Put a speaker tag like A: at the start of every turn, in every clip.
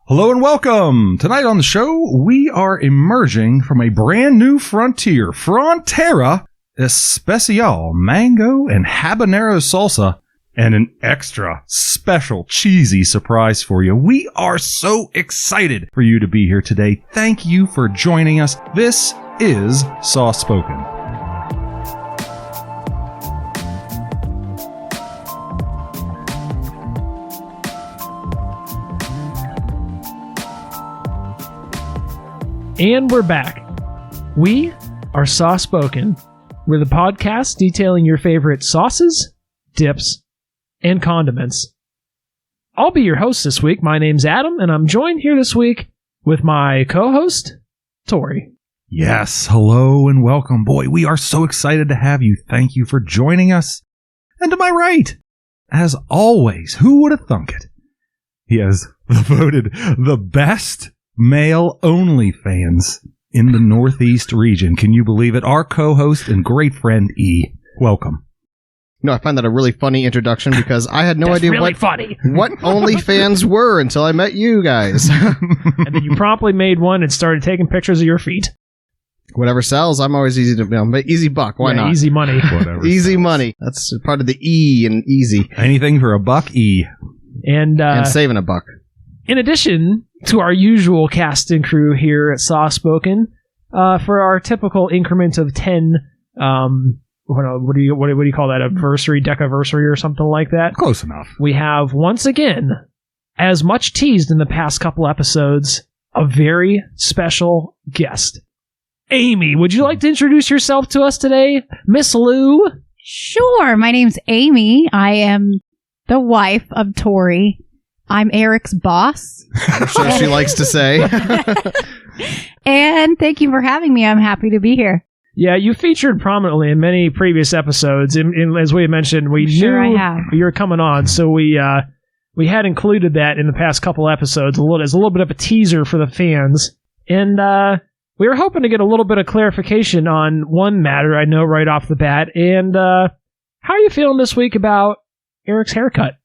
A: Hello and welcome! Tonight on the show, we are emerging from a brand new frontier. Frontera, Especial, mango and habanero salsa, and an extra special cheesy surprise for you. We are so excited for you to be here today. Thank you for joining us. This is Sauce Spoken.
B: And we're back. We are Sauce Spoken. We're the podcast detailing your favorite sauces, dips, and condiments. I'll be your host this week. My name's Adam, and I'm joined here this week with my co-host, Tori.
A: Yes, hello and welcome. Boy, we are so excited to have you. Thank you for joining us. And to my right, as always, who would have thunk it? He has voted the best male OnlyFans in the Northeast region. Can you believe it? Our co-host and great friend E. Welcome.
C: No, I find that a really funny introduction because I had no idea
B: really
C: what OnlyFans were until I met you guys.
B: And then you promptly made one and started taking pictures of your feet.
C: Whatever sells, I'm always easy to easy buck. Why not?
B: Easy money.
A: Whatever
C: easy
A: sells.
C: money. That's part of the E in easy.
A: Anything for a buck, E.
B: And
C: saving a buck.
B: In addition to our usual cast and crew here at Sauce Spoken, for our typical increment of 10, what do you call that? Decaversary or something like that?
A: Close enough.
B: We have, once again, as much teased in the past couple episodes, a very special guest. Amy, would you like to introduce yourself to us today? Miss Lou?
D: Sure. My name's Amy. I am the wife of Tori. I'm Eric's boss.
C: I'm sure she likes to say.
D: And thank you for having me. I'm happy to be here.
B: Yeah, you featured prominently in many previous episodes. As we mentioned, we knew you were coming on, so we had included that in the past couple episodes as a little bit of a teaser for the fans. And we were hoping to get a little bit of clarification on one matter I know right off the bat. And how are you feeling this week about Eric's haircut?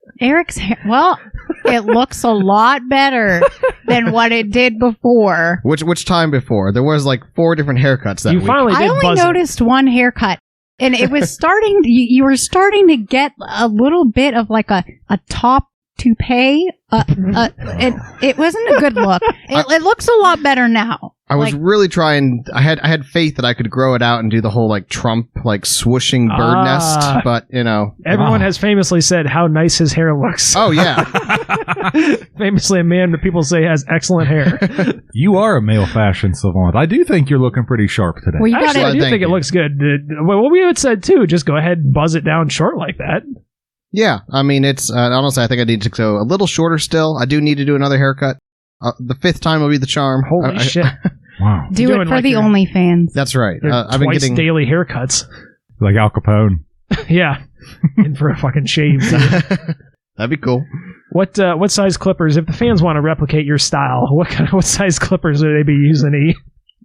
D: Well, it looks a lot better than what it did before.
C: Which time before? There was like 4 different haircuts that week.
D: I only noticed one haircut. And it was starting, you were starting to get a little bit of like a top toupee. It wasn't a good look. It looks a lot better now.
C: I was really trying. I had faith that I could grow it out and do the whole like Trump like swooshing bird nest, but you know,
B: everyone has famously said how nice his hair looks.
C: Oh yeah,
B: famously a man that people say has excellent hair.
A: You are a male fashion savant. I do think you're looking pretty sharp today.
D: Well,
B: actually, I do think it looks good. Well, we had said too, just go ahead and buzz it down short like that.
C: Yeah, I mean, it's honestly, I think I need to go a little shorter still. I do need to do another haircut. The 5th time will be the charm.
B: Holy shit.
A: Wow.
D: Do it for the OnlyFans.
C: That's right.
B: I've been getting daily haircuts.
A: Like Al Capone.
B: Yeah. And for a fucking shave, too.
C: That'd be cool.
B: What size clippers, if the fans want to replicate your style, what size clippers would they be using, E?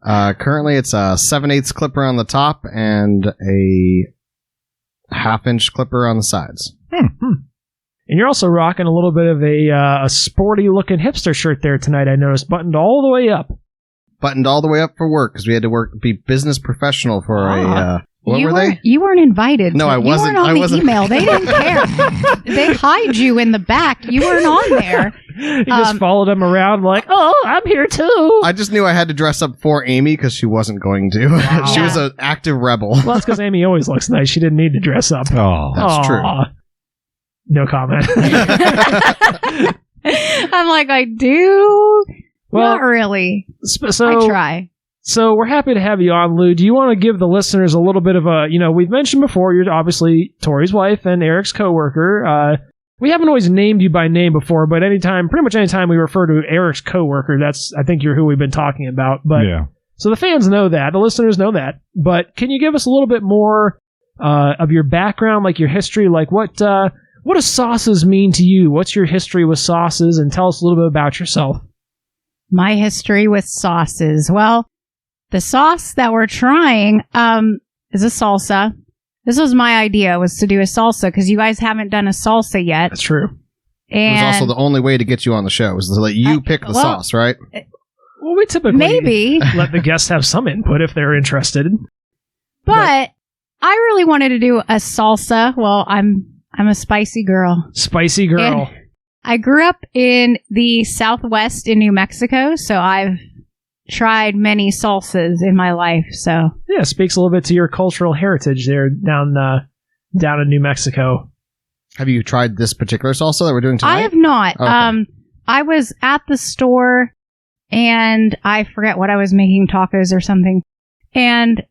C: Currently, it's a 7/8 clipper on the top and a 1/2-inch clipper on the sides.
B: And you're also rocking a little bit of a sporty-looking hipster shirt there tonight, I noticed, buttoned all the way up.
C: Buttoned all the way up for work, because we had to be business professional for what were they?
D: You weren't invited.
C: No, I wasn't.
D: You weren't on the email. They didn't care. They hide you in the back. You weren't on there.
B: You just followed them around like, oh, I'm here too.
C: I just knew I had to dress up for Amy because she wasn't going to. Wow. She was an active rebel.
B: Well, that's because Amy always looks nice. She didn't need to dress up.
A: Oh,
C: that's true.
B: No comment.
D: I'm like, I do. Well, not really. I try.
B: So we're happy to have you on, Lou. Do you want to give the listeners a little bit of we've mentioned before, you're obviously Tori's wife and Eric's coworker. We haven't always named you by name before, but pretty much anytime we refer to Eric's coworker, I think you're who we've been talking about. But yeah. So the fans know that, the listeners know that. But can you give us a little bit more of your background, like your history, like what do sauces mean to you? What's your history with sauces? And tell us a little bit about yourself.
D: My history with sauces. Well, the sauce that we're trying is a salsa. This was my idea, was to do a salsa, because you guys haven't done a salsa yet.
B: That's true.
C: It was also the only way to get you on the show, was to let you pick the sauce, right?
B: Well, we typically
D: maybe
B: let the guests have some input if they're interested.
D: But I really wanted to do a salsa. Well, I'm a spicy girl.
B: Spicy girl.
D: And I grew up in the Southwest in New Mexico, so I've tried many salsas in my life. So
B: yeah, speaks a little bit to your cultural heritage there down in New Mexico.
C: Have you tried this particular salsa that we're doing tonight?
D: I have not.
C: Okay.
D: I was at the store and I forget what I was making, tacos or something. And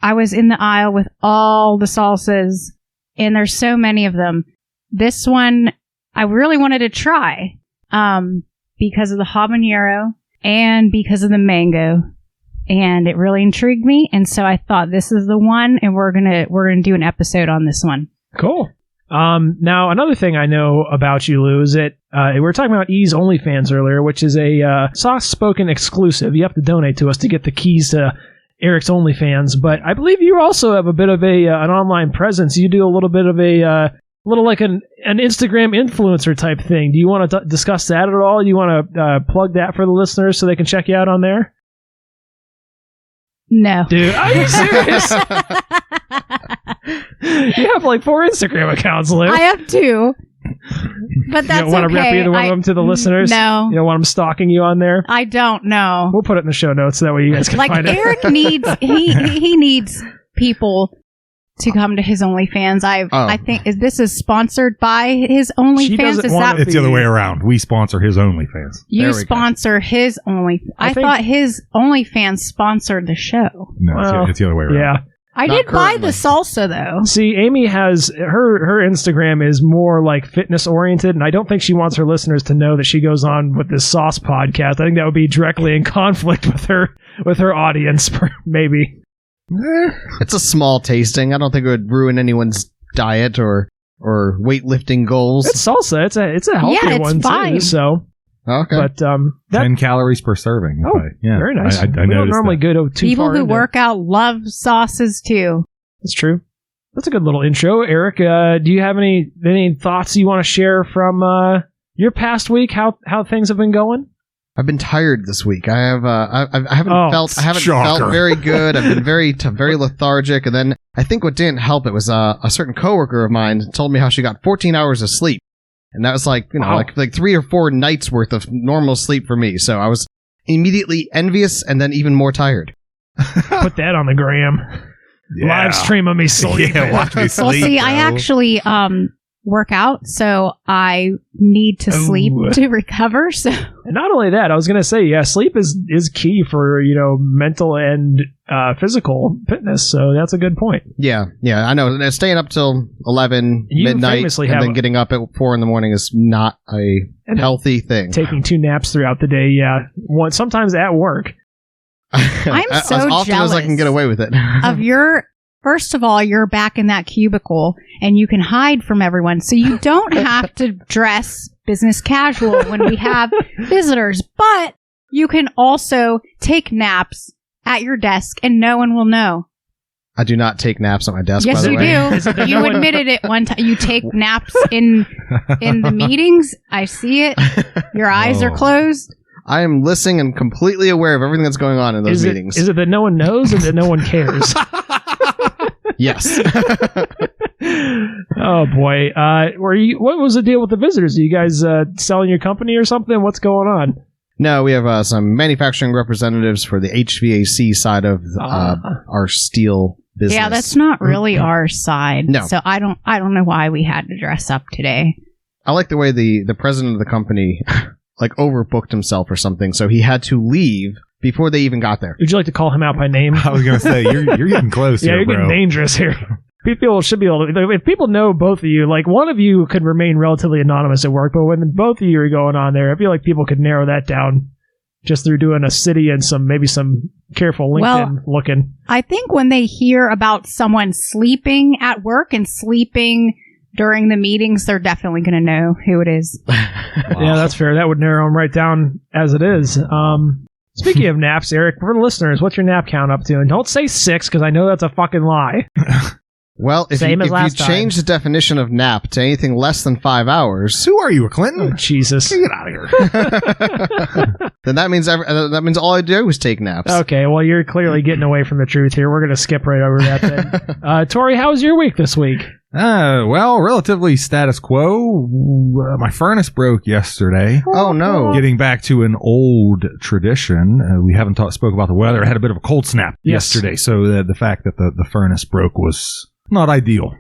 D: I was in the aisle with all the salsas, and there's so many of them. This one I really wanted to try because of the habanero and because of the mango, and it really intrigued me. And so I thought this is the one, and we're gonna do an episode on this one.
B: Cool. Now, another thing I know about you, Lou, is that we were talking about E's OnlyFans earlier, which is a soft-spoken exclusive. You have to donate to us to get the keys to Eric's OnlyFans. But I believe you also have a bit of an online presence. You do a little bit of little like an Instagram influencer type thing. Do you want to discuss that at all? Do you want to plug that for the listeners so they can check you out on there?
D: No.
B: Dude, are you serious? You have like 4 Instagram accounts, Lou.
D: I have 2. But that's okay.
B: You don't want to rep either one of them to the listeners?
D: No.
B: You don't want them stalking you on there?
D: I don't know.
B: We'll put it in the show notes so that way you guys can find it.
D: Eric needs, he needs people to come to his OnlyFans. I think this is sponsored by his OnlyFans.
A: It's the other way around. We sponsor his OnlyFans.
D: You sponsor his OnlyFans. I thought his OnlyFans sponsored the show.
A: No, it's the other way around.
B: Yeah.
D: I did buy the salsa though.
B: See, Amy has her Instagram is more like fitness oriented, and I don't think she wants her listeners to know that she goes on with this sauce podcast. I think that would be directly in conflict with her audience, maybe.
C: It's a small tasting. I don't think it would ruin anyone's diet or weightlifting goals.
B: It's salsa. It's a healthier one
D: fine.
B: too. So
C: okay,
B: but
A: 10 calories per serving.
B: Very nice.
A: I
B: we don't normally go too
D: people
B: far
D: who
B: into.
D: work out love sauces too.
B: That's true. That's a good little intro, Eric. Do you have any thoughts you want to share from your past week? How things have been going?
C: I've been tired this week. I haven't felt
A: shocker.
C: very good. I've been very lethargic. And then I think what didn't help, it was a certain coworker of mine told me how she got 14 hours of sleep, and that was like like 3 or 4 nights worth of normal sleep for me. So I was immediately envious and then even more tired.
B: Put that on the gram.
A: Yeah.
B: Live stream of me sleeping.
A: Yeah, watch me sleep.
D: Well, see, I actually work out, so I need to sleep to recover. So,
B: and not only that, I was going to say, yeah, sleep is key for mental and physical fitness. So that's a good point.
C: Yeah, I know. Staying up till 11 midnight and then getting up at 4 in the morning is not a healthy thing.
B: Taking 2 naps throughout the day, yeah, sometimes at work.
D: I'm so
C: as often
D: jealous
C: as I can get away with it.
D: of your. First of all, you're back in that cubicle and you can hide from everyone. So you don't have to dress business casual when we have visitors. But you can also take naps at your desk and no one will know.
C: I do not take naps at my desk,
D: yes,
C: by the way.
D: Yes, you do. You admitted it one time. You take naps in the meetings. I see it. Your eyes are closed.
C: I am listening and completely aware of everything that's going on in those meetings.
B: Is it that no one knows or that no one cares?
C: Yes.
B: Oh boy. What was the deal with the visitors? Are you guys selling your company or something? What's going on?
C: No, we have some manufacturing representatives for the HVAC side of our steel business.
D: Yeah, that's not really our side.
C: No.
D: So I don't know why we had to dress up today.
C: I like the way the president of the company overbooked himself or something, so he had to leave before they even got there.
B: Would you like to call him out by name?
A: I was going to say, you're getting close here,
B: you're getting dangerous here. People should be able to, if people know both of you, like one of you could remain relatively anonymous at work, but when both of you are going on there, I feel like people could narrow that down just through doing a city and maybe some careful LinkedIn looking.
D: I think when they hear about someone sleeping at work and sleeping during the meetings, they're definitely going to know who it is.
B: Yeah, that's fair. That would narrow them right down as it is. Speaking of naps, Eric, for the listeners, what's your nap count up to? And don't say 6, because I know that's a fucking lie.
C: Well, if
B: Same
C: you
B: as last time.
C: change the definition of nap to anything less than 5 hours,
A: Who are you, a Clinton?
B: Oh, Jesus.
A: Get out of here.
C: then that means all I do is take naps.
B: Okay, well, you're clearly getting away from the truth here. We're going to skip right over that then. Tori, how was your week this week?
A: Well, relatively status quo. My furnace broke yesterday.
C: Oh, no.
A: Getting back to an old tradition, we haven't spoke about the weather. I had a bit of a cold snap yesterday, so the fact that the furnace broke was not ideal.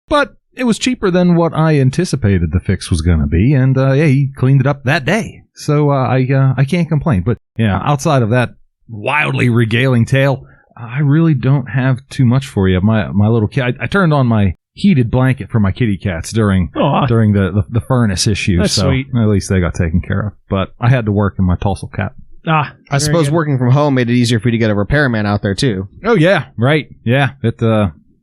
A: But it was cheaper than what I anticipated the fix was going to be, and he cleaned it up that day. So I can't complain. But yeah, outside of that wildly regaling tale, I really don't have too much for you. My little kid, I turned on my heated blanket for my kitty cats during the furnace issue.
B: That's
A: so
B: sweet.
A: At least they got taken care of. But I had to work in my tussle cap.
C: I suppose working from home made it easier for you to get a repairman out there, too.
A: Oh, yeah. Right. Yeah. It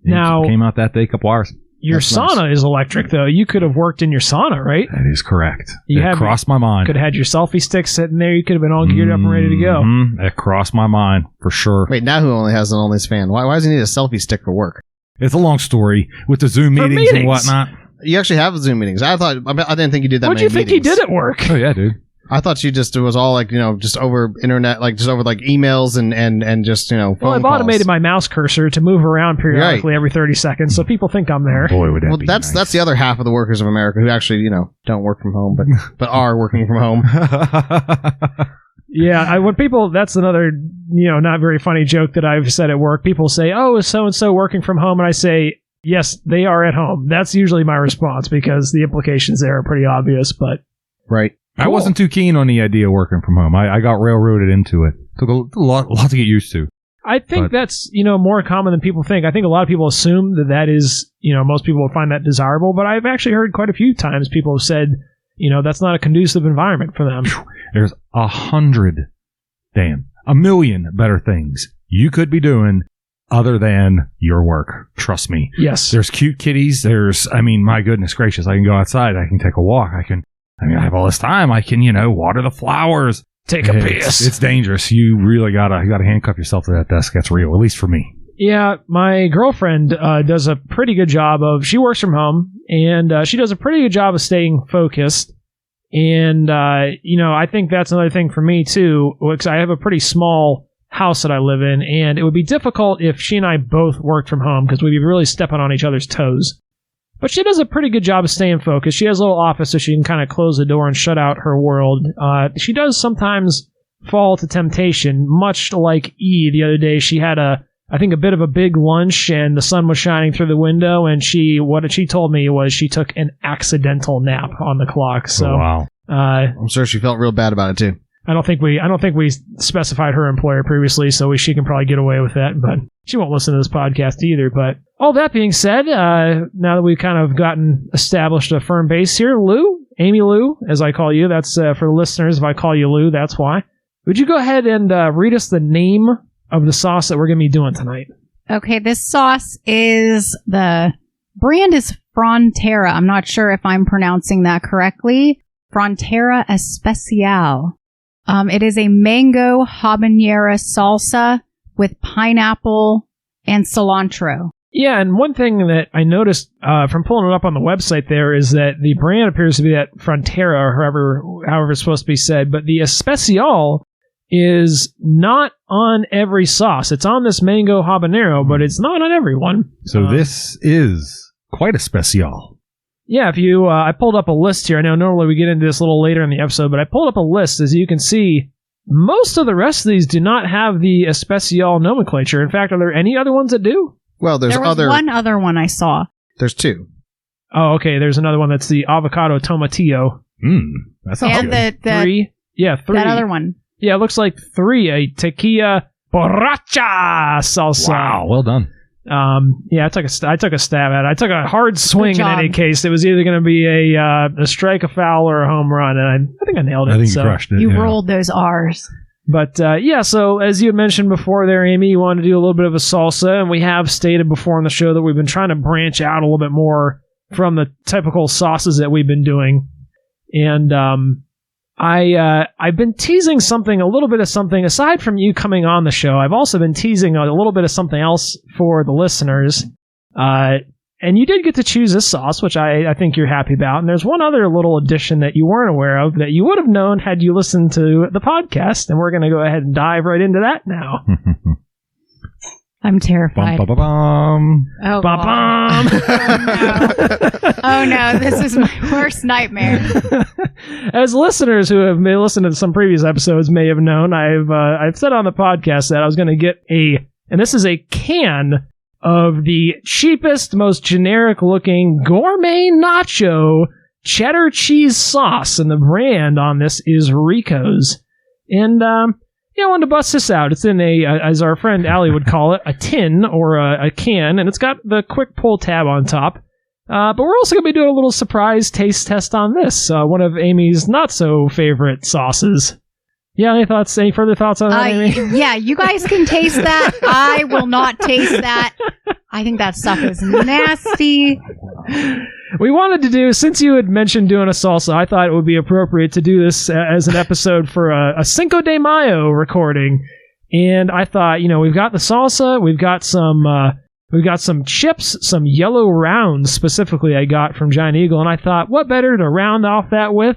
A: came out that day, a couple hours.
B: Your
C: That's
B: sauna
C: nice.
B: is electric, though. You could have worked in your sauna, right?
A: That is correct.
B: It
A: crossed my mind.
B: Could have had your selfie stick sitting there. You could have been all geared up and ready to go.
A: It crossed my mind, for sure.
C: Wait, now who only has an OnlyFans? Why does he need a selfie stick for work?
A: It's a long story with the Zoom meetings and whatnot.
C: You actually have Zoom meetings. I didn't think you did that
B: What do
C: many
B: you think
C: meetings.
B: he did at work?
A: Oh, yeah, dude.
C: I thought it was all just over internet, just over emails and just, phone
B: Well, I've
C: calls.
B: automated my mouse cursor to move around periodically every 30 seconds, so people think I'm there.
A: Boy, would that be
C: that's
A: nice.
C: that's the other half of the workers of America who actually, don't work from home, but are working from home.
B: Yeah, that's another, not very funny joke that I've said at work. People say, oh, is so-and-so working from home? And I say, yes, they are at home. That's usually my response because the implications there are pretty obvious, but...
C: Right.
A: I wasn't too keen on the idea of working from home. I got railroaded into it. Took a lot to get used to.
B: I think that's, more common than people think. I think a lot of people assume that is, most people would find that desirable, but I've actually heard quite a few times people have said, that's not a conducive environment for them.
A: There's 1,000,000 better things you could be doing other than your work. Trust me.
B: Yes.
A: There's cute kitties. My goodness gracious, I can go outside. I can take a walk. I have all this time. I can, water the flowers.
B: Take a piss.
A: It's dangerous. You really gotta handcuff yourself to that desk. That's real, at least for me.
B: Yeah, my girlfriend does a pretty good job she works from home, and she does a pretty good job of staying focused. And, I think that's another thing for me, too, because I have a pretty small house that I live in, and it would be difficult if she and I both worked from home, because we'd be really stepping on each other's toes. But she does a pretty good job of staying focused. She has a little office so she can kind of close the door and shut out her world. She does sometimes fall to temptation, much like E the other day. She had a bit of a big lunch and the sun was shining through the window, and what she told me was she took an accidental nap on the clock. So,
A: wow.
C: I'm sure she felt real bad about it too.
B: I don't think we specified her employer previously, so she can probably get away with that, but she won't listen to this podcast either. But all that being said, now that we've kind of established a firm base here, Amy Lou, as I call you, that's for the listeners. If I call you Lou, that's why. Would you go ahead and read us the name of the sauce that we're going to be doing tonight?
D: Okay, this sauce the brand is Frontera. I'm not sure if I'm pronouncing that correctly. Frontera Especial. It is a mango habanero salsa with pineapple and cilantro.
B: Yeah, and one thing that I noticed from pulling it up on the website there is that the brand appears to be that Frontera, or however it's supposed to be said, but the Especial is not on every sauce. It's on this mango habanero, but it's not on every one.
A: So this is quite a special.
B: Yeah, if you, I pulled up a list here. I know normally we get into this a little later in the episode, but I pulled up a list. As you can see, most of the rest of these do not have the Especial nomenclature. In fact, are there any other ones that do?
C: Well,
D: there was one other one I saw.
C: There's two.
B: Oh, okay. There's another one that's the avocado tomatillo.
A: That sounds good.
B: Three. Yeah, three.
D: That other one.
B: Yeah, it looks like three. A tequila borracha salsa.
A: Wow, well done.
B: Yeah, I took a stab at it. I took a hard swing in any case. It was either going to be a strike, a foul, or a home run, and I think I nailed it.
A: I think you crushed it.
D: You rolled those R's.
B: But yeah, so as you had mentioned before there, Amy, you wanted to do a little bit of a salsa, and we have stated before on the show that we've been trying to branch out a little bit more from the typical sauces that we've been doing. And I've been teasing a little bit of something, aside from you coming on the show. I've also been teasing a little bit of something else for the listeners. And you did get to choose this sauce, which I think you're happy about. And there's one other little addition that you weren't aware of that you would have known had you listened to the podcast. And we're going to go ahead and dive right into that now.
D: I'm terrified.
A: Bum, bum, bum, bum.
D: Oh,
B: Bum,
D: God.
B: bum.
D: Oh, no. This is my worst nightmare.
B: As listeners who have listened to some previous episodes may have known, I've said on the podcast that I was going to get and this is a can of the cheapest, most generic-looking gourmet nacho cheddar cheese sauce, and the brand on this is Rico's. And I wanted to bust this out. It's in as our friend Allie would call it, a tin or a can, and it's got the quick pull tab on top. But we're also going to be doing a little surprise taste test on this, one of Amy's not-so-favorite sauces. Yeah, any further thoughts on that, Amy?
D: Yeah, you guys can taste that. I will not taste that. I think that stuff is nasty.
B: We wanted to do, since you had mentioned doing a salsa, I thought it would be appropriate to do this as an episode for a Cinco de Mayo recording. And I thought, we've got the salsa, we've got some chips, some yellow rounds specifically I got from Giant Eagle, and I thought, what better to round off that with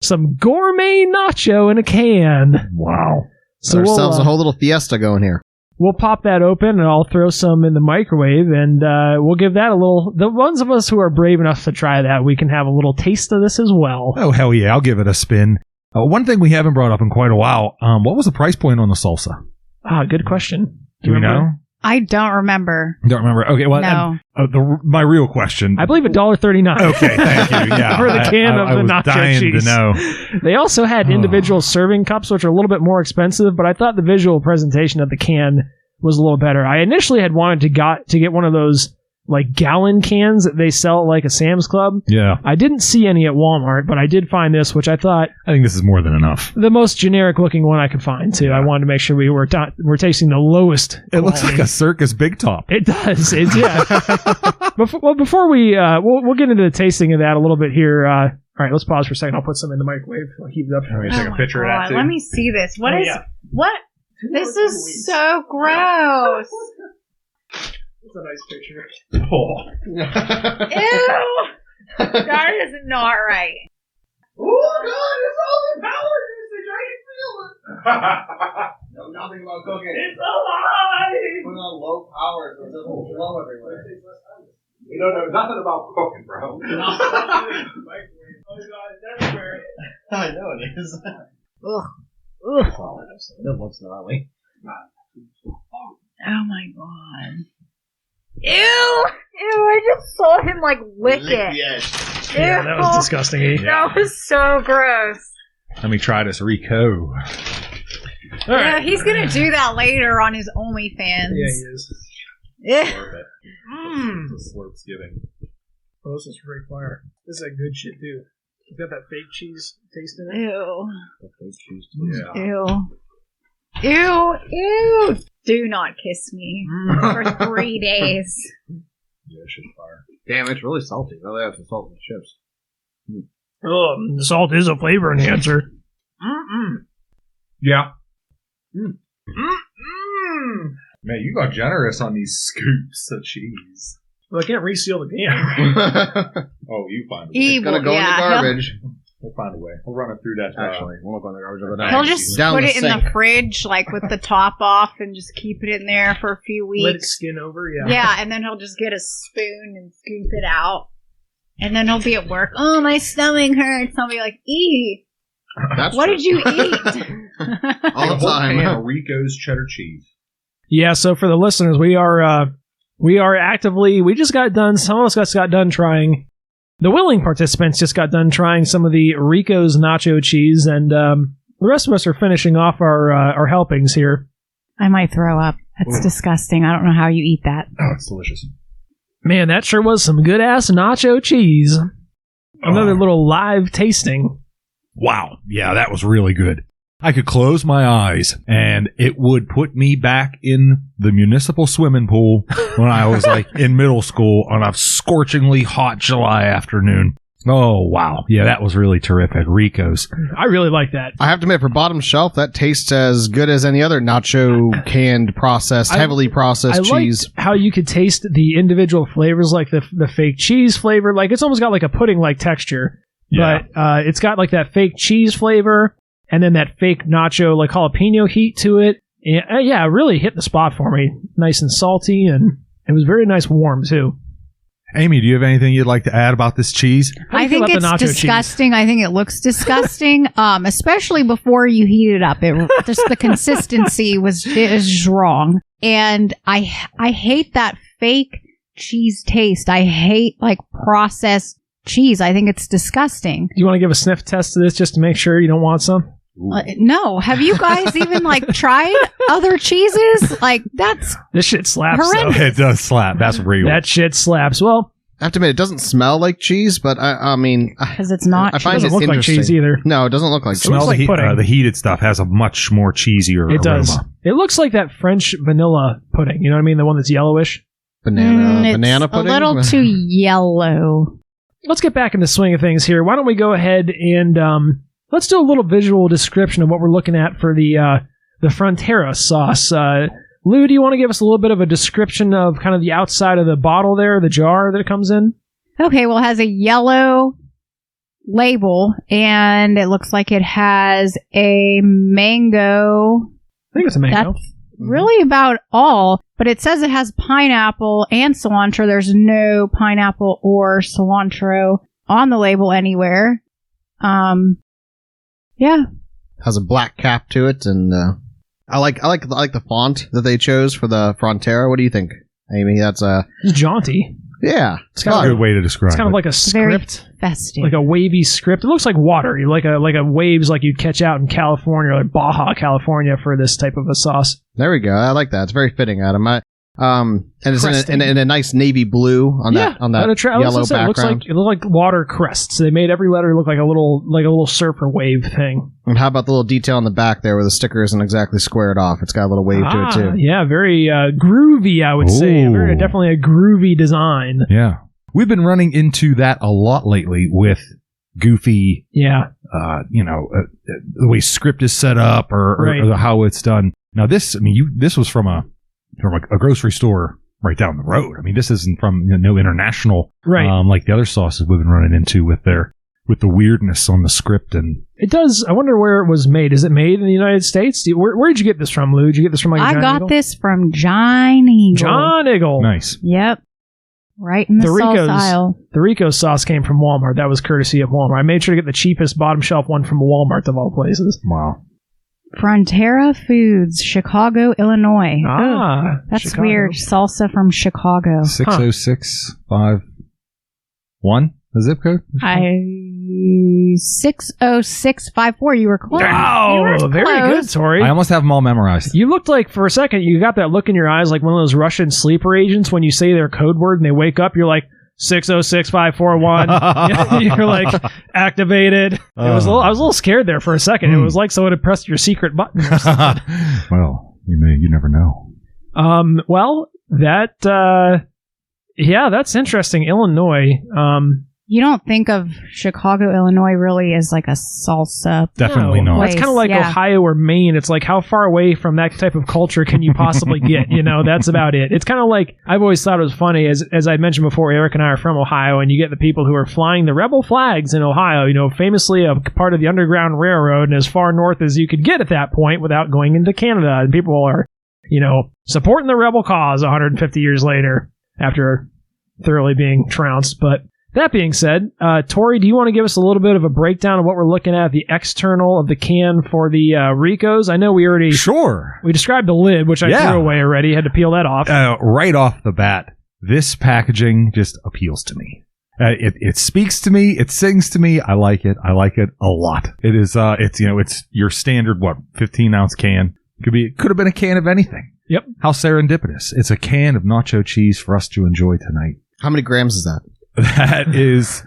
B: some gourmet nacho in a can.
A: Wow.
C: So ourselves a whole little fiesta going here.
B: We'll pop that open, and I'll throw some in the microwave, and we'll give that a little... The ones of us who are brave enough to try that, we can have a little taste of this as well.
A: Oh, hell yeah. I'll give it a spin. One thing we haven't brought up in quite a while, what was the price point on the salsa?
B: Good question.
A: Do we know?
D: I don't remember.
A: Don't remember. Okay, well,
D: No.
A: My real question.
B: I believe $1.39.
A: Okay, thank you. Yeah,
B: for the can of the
A: was
B: nacho
A: dying
B: cheese.
A: to know.
B: They also had individual serving cups, which are a little bit more expensive, but I thought the visual presentation of the can was a little better. I initially had wanted to get one of those like gallon cans that they sell at like a Sam's Club.
A: Yeah.
B: I didn't see any at Walmart, but I did find this, which I thought
A: I think this is more than enough.
B: the most generic looking one I could find too. I wanted to make sure we're tasting the lowest.
A: It looks
B: quality.
A: like a circus big top.
B: It does. Before we we'll get into the tasting of that a little bit here. All right, let's pause for a second. I'll put some in the microwave. I'll heat it up.
A: Let me take a picture of that too.
D: Let me see this. What is?
B: yeah.
D: What? This is so gross.
B: It's a nice picture.
A: Oh.
D: Ew. That is not right.
A: Oh God! It's all the power. I can feel it. Know nothing about cooking. It's alive.
C: Put on low power so it doesn't flow everywhere.
A: You don't know nothing about cooking, bro.
B: Oh God, it's everywhere.
C: I know it is.
D: Ugh.
C: It looks gnarly.
D: Oh my God. Ew! I just saw him like lick it. Ew.
B: Yeah, that was disgusting. Eh?
D: That was so gross.
A: Let me try this Rico.
B: All
D: Yeah,
B: right.
D: he's gonna do that later on his OnlyFans.
B: Yeah, he is.
D: Yeah.
A: Slurp it. Slurp's giving.
B: Oh, this is great fire. This is a good shit too. It's got that fake cheese taste in it.
D: Ew.
A: Yeah.
D: Ew. Ew. Ew. Do not kiss me for 3 days.
A: Yeah, shit's fire.
C: Damn, it's really salty. Oh, they have some salt in the chips.
B: Oh, the salt is a flavor enhancer.
A: Yeah. Man, you got generous on these scoops of cheese.
B: Well, I can't reseal the can.
A: Oh, you find a way.
D: Evil.
C: Gonna go in the garbage.
A: We'll find a way. We'll run it through that.
C: Actually, we'll go in the garbage over there.
D: He'll just
C: Down
D: put
C: the
D: it in
C: sink.
D: the fridge, like with the top off, and just keep it in there for a few
B: Let it
D: weeks.
B: skin over, yeah.
D: Yeah, and then he'll just get a spoon and scoop it out. And then he'll be at work. Oh, my stomach hurts. I'll be like, eee.
C: That's
D: What
C: true.
D: did you eat?
C: All the time.
A: Rico's cheddar cheese.
B: Yeah, so for the listeners, we are actively, we just got done, some of us got done trying, the willing participants just got done trying some of the Rico's nacho cheese, and the rest of us are finishing off our helpings here.
D: I might throw up. That's disgusting. I don't know how you eat that.
A: Oh, it's delicious.
B: Man, that sure was some good-ass nacho cheese. Another little live tasting.
A: Wow. Yeah, that was really good. I could close my eyes and it would put me back in the municipal swimming pool when I was like in middle school on a scorchingly hot July afternoon. Oh, wow. Yeah, that was really terrific. Rico's.
B: I really like that.
C: I have to admit, for bottom shelf, that tastes as good as any other nacho canned processed, heavily processed cheese.
B: Liked how you could taste the individual flavors, like the fake cheese flavor. Like, it's almost got like a pudding-like texture.
A: Yeah.
B: But it's got like that fake cheese flavor and then that fake nacho, like jalapeno heat to it. And, yeah, it really hit the spot for me. Nice and salty, and it was very nice warm, too.
A: Amy, do you have anything you'd like to add about this cheese?
D: I think it's disgusting. I think it looks disgusting, especially before you heat it up. Just the consistency is wrong, and I hate that fake cheese taste. I hate like processed cheese. I think it's disgusting.
B: Do you want to give a sniff test to this just to make sure you don't want some?
D: No. Have you guys even like tried other cheeses? Like
B: this shit slaps.
D: Horrendous.
A: It does slap. That's real.
B: That shit slaps. Well,
C: I have to admit, it doesn't smell like cheese, but I mean,
D: because it's not.
C: I find
B: it doesn't
C: it
B: look like cheese
C: interesting.
B: either.
C: No, it doesn't look like cheese.
A: Smell
B: like pudding.
A: the heated stuff has a much more cheesier aroma.
B: It does. It looks like that French vanilla pudding. You know what I mean? The one that's yellowish.
C: Banana pudding.
D: A little too yellow.
B: Let's get back in the swing of things here. Why don't we go ahead and let's do a little visual description of what we're looking at for the Frontera sauce. Lou, do you want to give us a little bit of a description of kind of the outside of the bottle there, the jar that it comes in?
D: Okay, well, it has a yellow label, and it looks like it has a mango.
B: I think it's a mango.
D: That's really about all, but it says it has pineapple and cilantro. There's no pineapple or cilantro on the label anywhere. Yeah.
C: Has a black cap to it, and I like the font that they chose for the Frontera. What do you think, Amy? That's
B: It's jaunty.
C: yeah. It's
A: That's a good way to describe
B: It's kind
A: it.
B: of like a
D: Very
B: script,
D: festive.
B: like a wavy script. It looks like water, like a waves like you'd catch out in California, like Baja California, for this type of a sauce.
C: There we go. I like that. It's very fitting, Adam. And it's in a nice navy blue on that yellow background.
B: It looks like water crests. They made every letter look like a little surfer wave thing.
C: And how about the little detail on the back there where the sticker isn't exactly squared off? It's got a little wave to it too.
B: Yeah, very groovy, I would say. Definitely a groovy design.
A: Yeah. We've been running into that a lot lately with goofy, the way script is set up or how it's done. Now this was from a grocery store right down the road. I mean, this isn't from no international, like the other sauces we've been running into with the weirdness on the script. And
B: it does. I wonder where it was made. Is it made in the United States? Where did you get this from, Lou? Did you get this from
D: I got this from John Eagle.
B: John Eagle.
A: Nice.
D: Yep. Right in the sauce aisle.
B: The Rico sauce came from Walmart. That was courtesy of Walmart. I made sure to get the cheapest bottom shelf one from Walmart of all places.
A: Wow.
D: Frontera Foods, Chicago, Illinois. That's
B: Chicago.
D: weird. Salsa from Chicago.
A: 60651, the zip code?
D: 60654. You were close.
B: Wow, very good, Tori.
A: I almost have them all memorized.
B: You looked like, for a second, you got that look in your eyes like one of those Russian sleeper agents when you say their code word and they wake up, you're like, 606541. You're like activated. I was a little scared there for a second. It was like someone had pressed your secret button.
A: Well, you never know.
B: Well, that's interesting. Illinois.
D: You don't think of Chicago, Illinois really as like a salsa.
A: Definitely not.
B: That's kind of like Ohio or Maine. It's like, how far away from that type of culture can you possibly get? That's about it. It's kind of like, I've always thought it was funny, as I mentioned before, Eric and I are from Ohio, and you get the people who are flying the rebel flags in Ohio, famously a part of the Underground Railroad, and as far north as you could get at that point without going into Canada. And people are, supporting the rebel cause 150 years later after thoroughly being trounced. But that being said, Tori, do you want to give us a little bit of a breakdown of what we're looking at, the external of the can for the Ricos? I know we already...
A: Sure.
B: We described the lid, which I threw away already. Had to peel that off.
A: Right off the bat, this packaging just appeals to me. It speaks to me. It sings to me. I like it. I like it a lot. It is, it's your standard, 15-ounce can. Could have been a can of anything.
B: Yep.
A: How serendipitous. It's a can of nacho cheese for us to enjoy tonight.
C: How many grams is that?
A: That is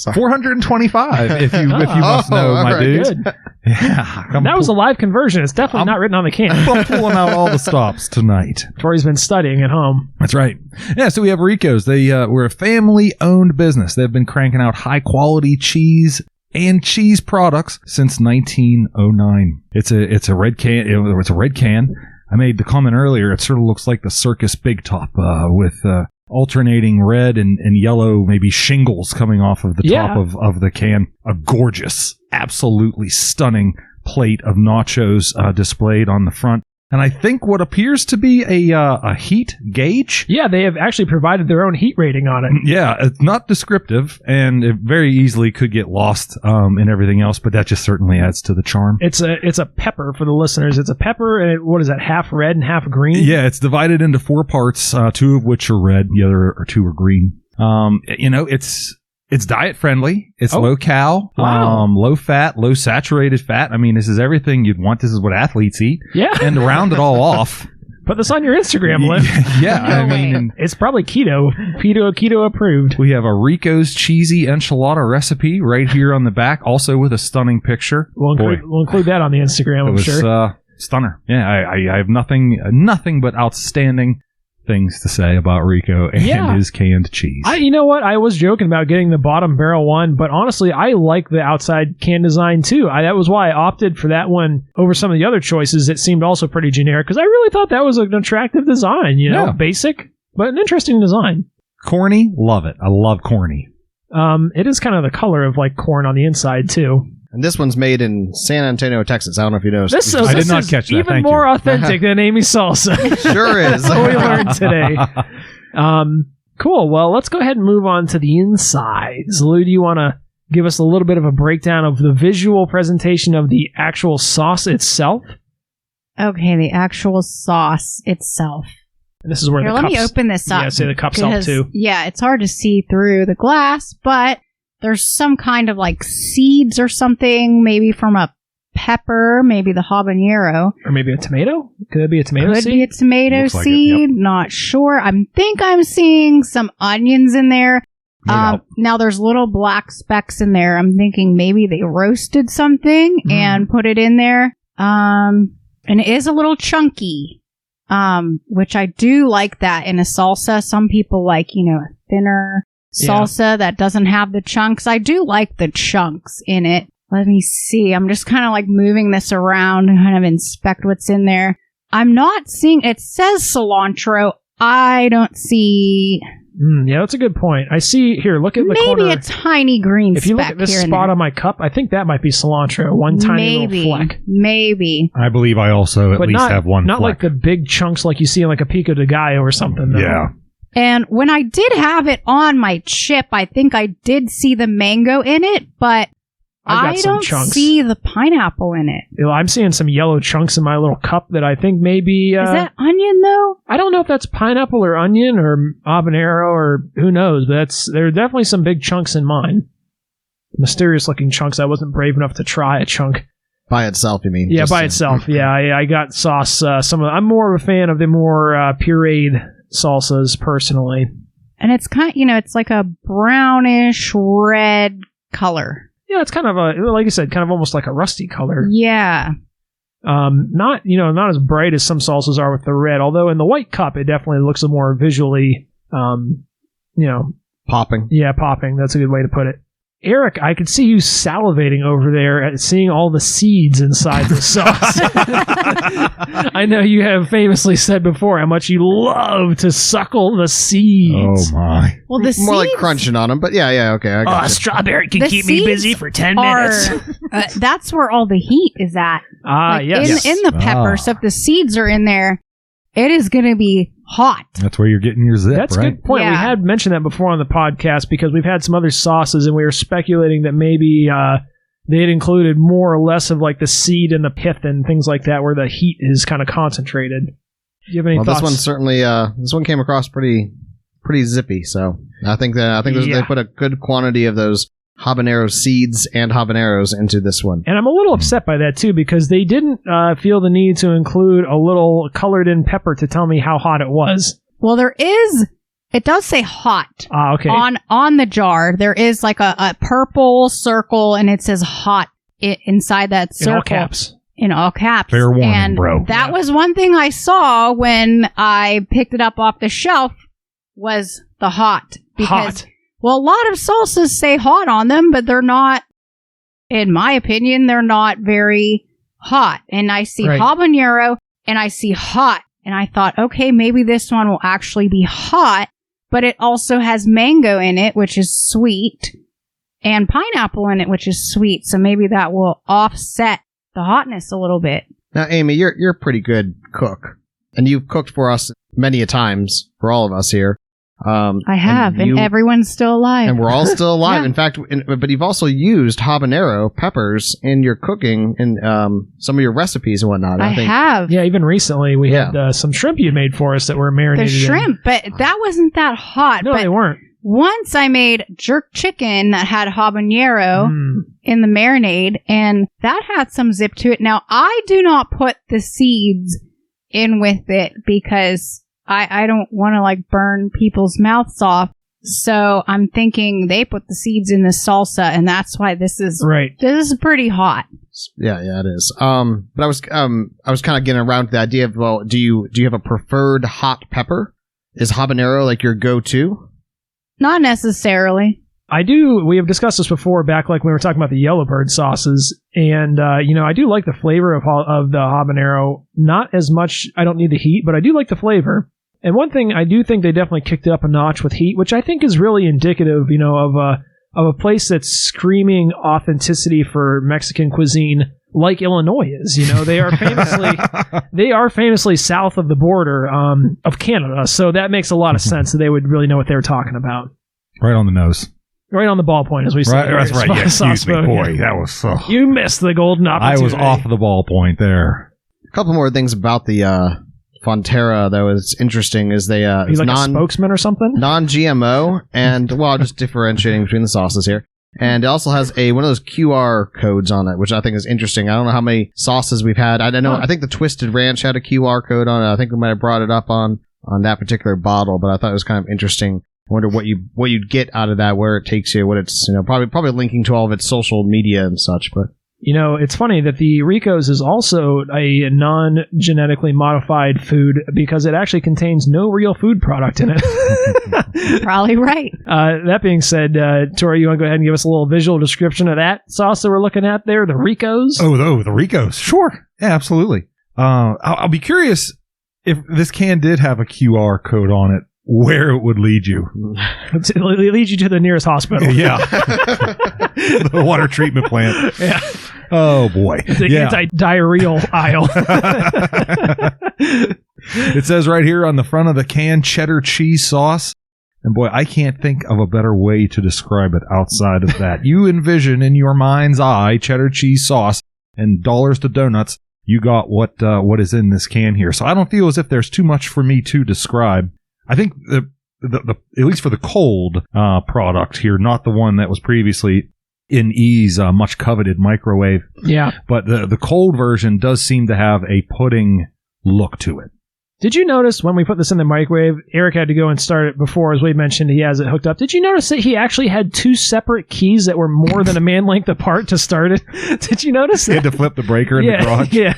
A: $425 if you must know, my
C: right,
A: dude.
B: Good.
A: Yeah.
B: That was a live conversion. It's definitely not written on the can.
A: I'm pulling out all the stops tonight.
B: Tori's been studying at home.
A: That's right. Yeah, so we have Rico's. They were a family-owned business. They've been cranking out high-quality cheese and cheese products since 1909. It's a red can. It's a red can. I made the comment earlier. It sort of looks like the Circus Big Top with alternating red and yellow, maybe shingles coming off of the top of the can. A gorgeous, absolutely stunning plate of nachos displayed on the front. And I think what appears to be a heat gauge.
B: Yeah, they have actually provided their own heat rating on it.
A: Yeah, it's not descriptive, and it very easily could get lost in everything else, but that just certainly adds to the charm.
B: It's a pepper for the listeners. It's a pepper, and what is that, half red and half green?
A: Yeah, it's divided into 4 parts, 2 of which are red, the other 2 are green. It's diet friendly. It's low cal, low fat, low saturated fat. I mean, this is everything you'd want. This is what athletes eat.
B: Yeah.
A: And to round it all off.
B: Put this on your Instagram list.
A: Yeah. I mean,
B: it's probably keto approved.
A: We have a Rico's cheesy enchilada recipe right here on the back, also with a stunning picture.
B: We'll include that on the Instagram, I'm sure.
A: Stunner. Yeah, I have nothing but outstanding things to say about Rico and his canned cheese.
B: You know what? I was joking about getting the bottom barrel one, but honestly, I like the outside can design too. That was why I opted for that one over some of the other choices. It seemed also pretty generic because I really thought that was an attractive design. Basic, but an interesting design.
A: Corny, love it. I love corny.
B: It is kind of the color of like corn on the inside too.
C: And this one's made in San Antonio, Texas. I don't know if you noticed.
A: I did not catch that.
B: Even more authentic than Amy's salsa.
C: Sure is.
B: That's what we learned today. Cool. Well, let's go ahead and move on to the insides. Lou, do you want to give us a little bit of a breakdown of the visual presentation of the actual sauce itself?
D: Okay, the actual sauce itself.
B: And this is where
D: Here,
B: the cups...
D: let me open this up.
B: Yeah, say the cups help too.
D: Yeah, it's hard to see through the glass, but there's some kind of like seeds or something, maybe from a pepper, maybe the habanero.
B: Or maybe a tomato? Could it be a tomato seed?
D: Could be a tomato seed. Not sure. I think I'm seeing some onions in there. Now there's little black specks in there. I'm thinking maybe they roasted something and put it in there. And it is a little chunky, which I do like that in a salsa. Some people like, a thinner salsa that doesn't have the chunks. I do like the chunks in it. Let me see. I'm just kind of like moving this around and kind of inspect what's in there. I'm not seeing, it says cilantro. I don't see.
B: Yeah, that's a good point. I see here, look at the corner.
D: Maybe a tiny green speck.
B: If you look at this spot on my cup, I think that might be cilantro. One tiny little fleck.
D: Maybe.
A: I believe I also at least have one
B: not
A: fleck.
B: Like the big chunks like you see in like a pico de gallo or something. Though.
A: Yeah.
D: And when I did have it on my chip, I think I did see the mango in it, but I don't see the pineapple in it.
B: I'm seeing some yellow chunks in my little cup that I think maybe...
D: is that onion, though?
B: I don't know if that's pineapple or onion or habanero or who knows, but there are definitely some big chunks in mine. Mysterious-looking chunks. I wasn't brave enough to try a chunk.
C: By itself, you mean?
B: Yeah, by itself. Yeah, I got sauce. I'm more of a fan of the more pureed salsas, personally.
D: And it's kind of, it's like a brownish red color.
B: Yeah, it's kind of like you said, kind of almost like a rusty color.
D: Yeah.
B: Not as bright as some salsas are with the red, although in the white cup, it definitely looks more visually,
C: popping.
B: Yeah, popping. That's a good way to put it. Eric, I could see you salivating over there at seeing all the seeds inside the sauce. I know you have famously said before how much you love to suckle the seeds.
A: Oh, my.
D: Well, the
C: more
D: seeds
C: like crunching on them, but yeah, okay. I got
B: strawberry can keep me busy for 10 minutes.
D: That's where all the heat is at.
B: Yes.
D: In the pepper. So if the seeds are in there, it is going to be hot.
A: That's where you're getting your zip,
B: That's
A: right?
B: a good point.
D: Yeah.
B: We had mentioned that before on the podcast because we've had some other sauces and we were speculating that maybe they had included more or less of like the seed and the pith and things like that where the heat is kind of concentrated. Do you have any thoughts?
C: This one certainly, this one came across pretty zippy. So I think they put a good quantity of those habanero seeds and habaneros into this one.
B: And I'm a little upset by that too because they didn't feel the need to include a little colored in pepper to tell me how hot it was.
D: Well, there is It does say hot.
B: Okay.
D: On the jar. There is like a purple circle, and it says hot inside that circle.
B: In all caps.
D: In all caps.
A: Fair warning,
D: and
A: bro.
D: That was one thing I saw when I picked it up off the shelf was the hot. Because,
B: Hot.
D: well, a lot of salsas say hot on them, but they're not, in my opinion, they're not very hot. And I see habanero and I see hot. And I thought, okay, maybe this one will actually be hot, but it also has mango in it, which is sweet, and pineapple in it, which is sweet. So maybe that will offset the hotness a little bit.
C: Now, Amy, you're a pretty good cook, and you've cooked for us many a times, for all of us here.
D: I have, and everyone's still alive.
C: And we're all still alive.
D: Yeah.
C: In fact, but you've also used habanero peppers in your cooking in some of your recipes and whatnot.
D: I
C: think.
D: have.
B: Yeah, even recently we had some shrimp you made for us that were marinated.
D: The shrimp, but that wasn't that hot.
B: No,
D: but
B: they weren't.
D: Once I made jerk chicken that had habanero in the marinade, and that had some zip to it. Now, I do not put the seeds in with it because I don't want to like burn people's mouths off. So I'm thinking they put the seeds in the salsa, and that's why this is This is pretty hot.
C: Yeah, it is. But I was kind of getting around to the idea of, well, do you have a preferred hot pepper? Is habanero like your go-to?
D: Not necessarily.
B: I do. We have discussed this before, back like when we were talking about the Yellowbird sauces, and I do like the flavor of the habanero. Not as much. I don't need the heat, but I do like the flavor. And one thing I do think they definitely kicked it up a notch with heat, which I think is really indicative, of a place that's screaming authenticity for Mexican cuisine, like Illinois is. They are famously south of the border of Canada, so that makes a lot of sense that they would really know what they were talking about.
A: Right on the nose.
B: Right on the ballpoint, as we say.
A: Right, that's right. Yeah, excuse me, boy. That was so...
B: You missed the golden opportunity.
A: I was off the ballpoint there.
C: A couple more things about the Frontera, though, is interesting. Is they
B: he's like a spokesman or something?
C: Non-GMO, and just differentiating between the sauces here. And it also has one of those QR codes on it, which I think is interesting. I don't know how many sauces we've had. I don't know. I think the Twisted Ranch had a QR code on it. I think we might have brought it up on that particular bottle, but I thought it was kind of interesting. I wonder what you'd get out of that, where it takes you, what it's probably linking to all of its social media and such. But
B: it's funny that the Rico's is also a non-genetically modified food because it actually contains no real food product in it.
D: Probably right.
B: That being said, Tori, you want to go ahead and give us a little visual description of that sauce that we're looking at there, the Rico's?
A: Oh, the Rico's. Sure. Yeah, absolutely. I'll be curious if this can did have a QR code on it, where it would lead you.
B: It leads you to the nearest hospital.
A: Yeah. The water treatment plant.
B: Yeah.
A: Oh, boy.
B: The anti-diarrheal aisle.
A: It says right here on the front of the can, cheddar cheese sauce. And boy, I can't think of a better way to describe it outside of that. You envision in your mind's eye cheddar cheese sauce and dollars to donuts. You got what is in this can here. So I don't feel as if there's too much for me to describe. I think the at least for the cold product here, not the one that was previously in E's much coveted microwave.
B: Yeah. But
A: the cold version does seem to have a pudding look to it.
B: Did you notice when we put this in the microwave, Eric had to go and start it before, as we mentioned, he has it hooked up. Did you notice that he actually had two separate keys that were more than a man length apart to start it? Did you notice that?
A: He had to flip the breaker in the garage?
B: Yeah.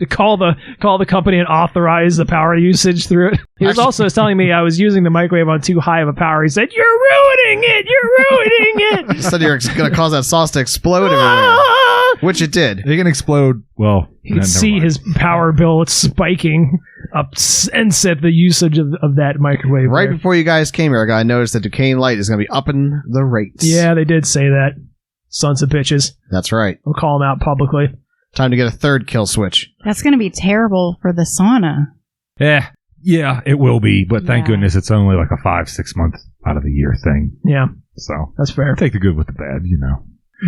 B: To call the company and authorize the power usage through it. He was also telling me I was using the microwave on too high of a power. He said, "You're ruining it! You're ruining it!"
C: He said you're going to cause that sauce to explode everywhere. Which it did.
A: It can explode. Well,
B: you can see his power bill spiking up and set the usage of that microwave.
C: Right
B: there.
C: before you guys came here, I noticed that Duquesne Light is going to be upping the rates.
B: Yeah, they did say that. Sons of bitches.
C: That's right.
B: We'll call them out publicly.
C: Time to get a third kill switch.
D: That's going to be terrible for the sauna.
A: Yeah, it will be. But thank goodness it's only like a 5-6 month out of the year thing.
B: Yeah.
A: So
B: that's fair.
A: Take the good with the bad,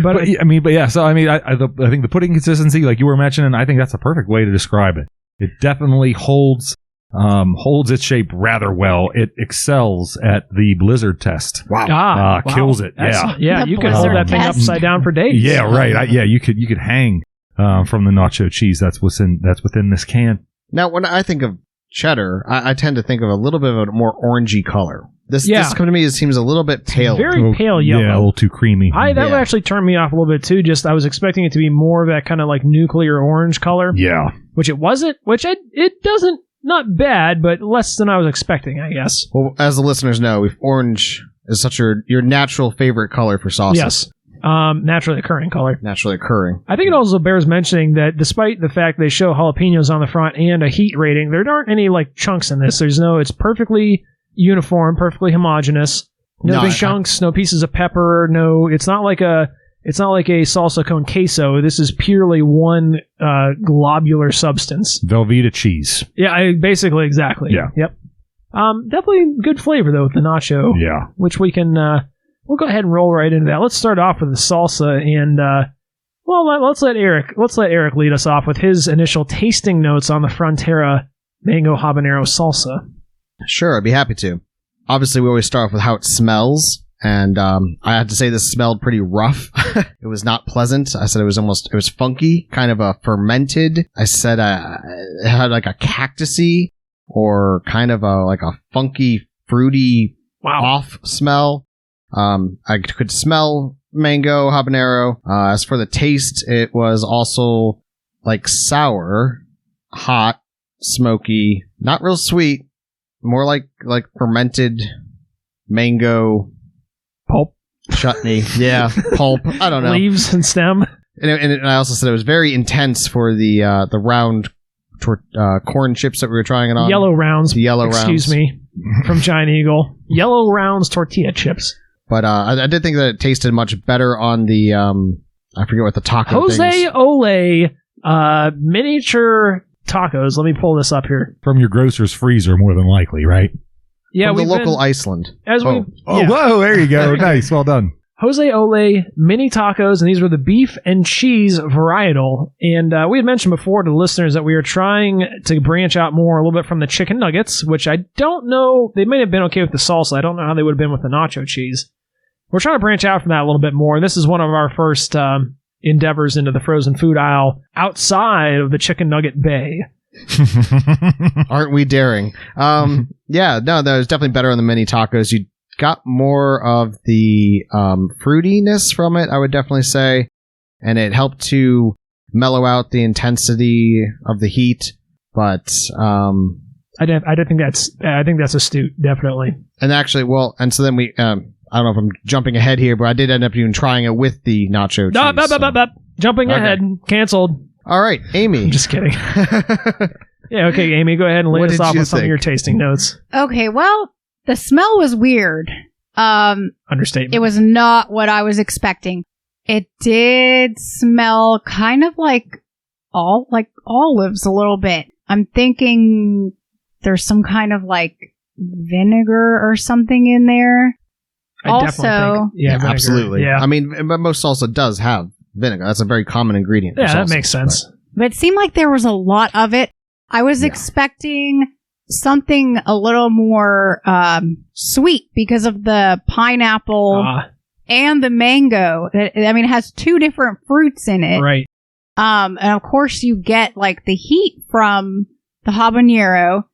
B: But
A: I think the pudding consistency, like you were mentioning, I think that's a perfect way to describe it. It definitely holds its shape rather well. It excels at the blizzard test.
C: Wow.
A: Kills it.
B: Excellent. Yeah,
D: The
B: you can hold that thing
D: test.
B: upside down for days.
A: Yeah, right. You could hang from the nacho cheese that's within this can.
C: Now, when I think of cheddar, I tend to think of a little bit of a more orangey color. This to me seems a little bit pale.
B: Very pale yellow.
A: Yeah, a little too creamy.
B: That would actually turn me off a little bit too. Just I was expecting it to be more of that kind of like nuclear orange color.
A: Yeah.
B: Which it wasn't. It doesn't. Not bad, but less than I was expecting, I guess.
C: Well, as the listeners know, orange is such your natural favorite color for sauces.
B: Yes. Naturally occurring color.
C: Naturally occurring.
B: I think it also bears mentioning that despite the fact they show jalapenos on the front and a heat rating, there aren't any like chunks in this. It's perfectly uniform, perfectly homogeneous. No big chunks, no pieces of pepper, it's not like a salsa con queso. This is purely one globular substance.
A: Velveeta cheese.
B: Yeah, basically, exactly.
A: Yeah.
B: Yep. Definitely good flavor though with the nacho.
A: Yeah.
B: Which we can we'll go ahead and roll right into that. Let's start off with the salsa and let's let Eric lead us off with his initial tasting notes on the Frontera mango habanero salsa.
C: Sure, I'd be happy to. Obviously, we always start off with how it smells. And I have to say this smelled pretty rough. It was not pleasant. I said it was funky, kind of a fermented. I said it had like a cactusy or kind of like a funky, fruity off smell. I could smell mango habanero. As for the taste, it was also like sour, hot, smoky, not real sweet, more like fermented mango
B: pulp.
C: Chutney. Yeah, pulp. I don't know.
B: Leaves and stem.
C: And I also said it was very intense for the round corn chips that we were trying it on.
B: Yellow rounds.
C: The yellow rounds.
B: Excuse me. From Giant Eagle. Yellow rounds tortilla chips.
C: But I did think that it tasted much better on the, I forget what the taco
B: Jose Ole miniature tacos. Let me pull this up here.
A: From your grocer's freezer, more than likely, right?
B: Yeah,
C: from the local Iceland.
A: Whoa, there you go. Nice, well done.
B: Jose Ole mini tacos, and these were the beef and cheese varietal. And we had mentioned before to the listeners that we are trying to branch out more a little bit from the chicken nuggets, which I don't know. They may have been okay with the salsa. I don't know how they would have been with the nacho cheese. We're trying to branch out from that a little bit more. This is one of our first endeavors into the frozen food aisle outside of the chicken nugget bay.
C: Aren't we daring? Yeah, no, that was definitely better on the mini tacos. You got more of the fruitiness from it, I would definitely say, and it helped to mellow out the intensity of the heat. But
B: I think that's astute, definitely.
C: And actually, and so then we, I don't know if I'm jumping ahead here, but I did end up even trying it with the nacho cheese.
B: Jumping ahead, canceled.
C: All right, Amy.
B: I'm just kidding. Yeah, okay, Amy, go ahead and lead us off with some of your tasting notes.
D: Okay, well, the smell was weird.
B: Understatement.
D: It was not what I was expecting. It did smell kind of like olives a little bit. I'm thinking there's some kind of like vinegar or something in there.
B: Yeah,
C: absolutely.
B: Yeah.
C: I mean, most salsa does have vinegar. That's a very common ingredient.
B: Yeah, that makes sense.
D: But it seemed like there was a lot of it. I was expecting something a little more sweet because of the pineapple and the mango. I mean, it has two different fruits in it.
B: Right.
D: And of course you get like the heat from the habanero.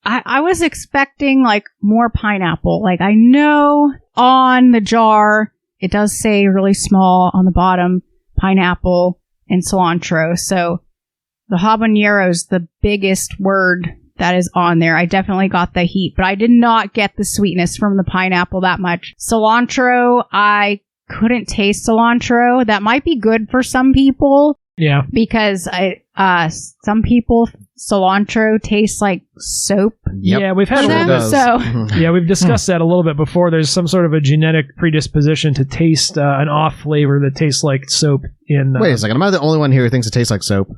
D: I was expecting like more pineapple. Like I know on the jar, it does say really small on the bottom, pineapple and cilantro. So the habanero is the biggest word that is on there. I definitely got the heat, but I did not get the sweetness from the pineapple that much. Cilantro, I couldn't taste cilantro. That might be good for some people.
B: Yeah.
D: Because some people, cilantro tastes like soap.
C: Yep.
B: Yeah, we've had we've discussed that a little bit before. There's some sort of a genetic predisposition to taste an off flavor that tastes like soap.
C: Wait a second, am I the only one here who thinks it tastes like soap?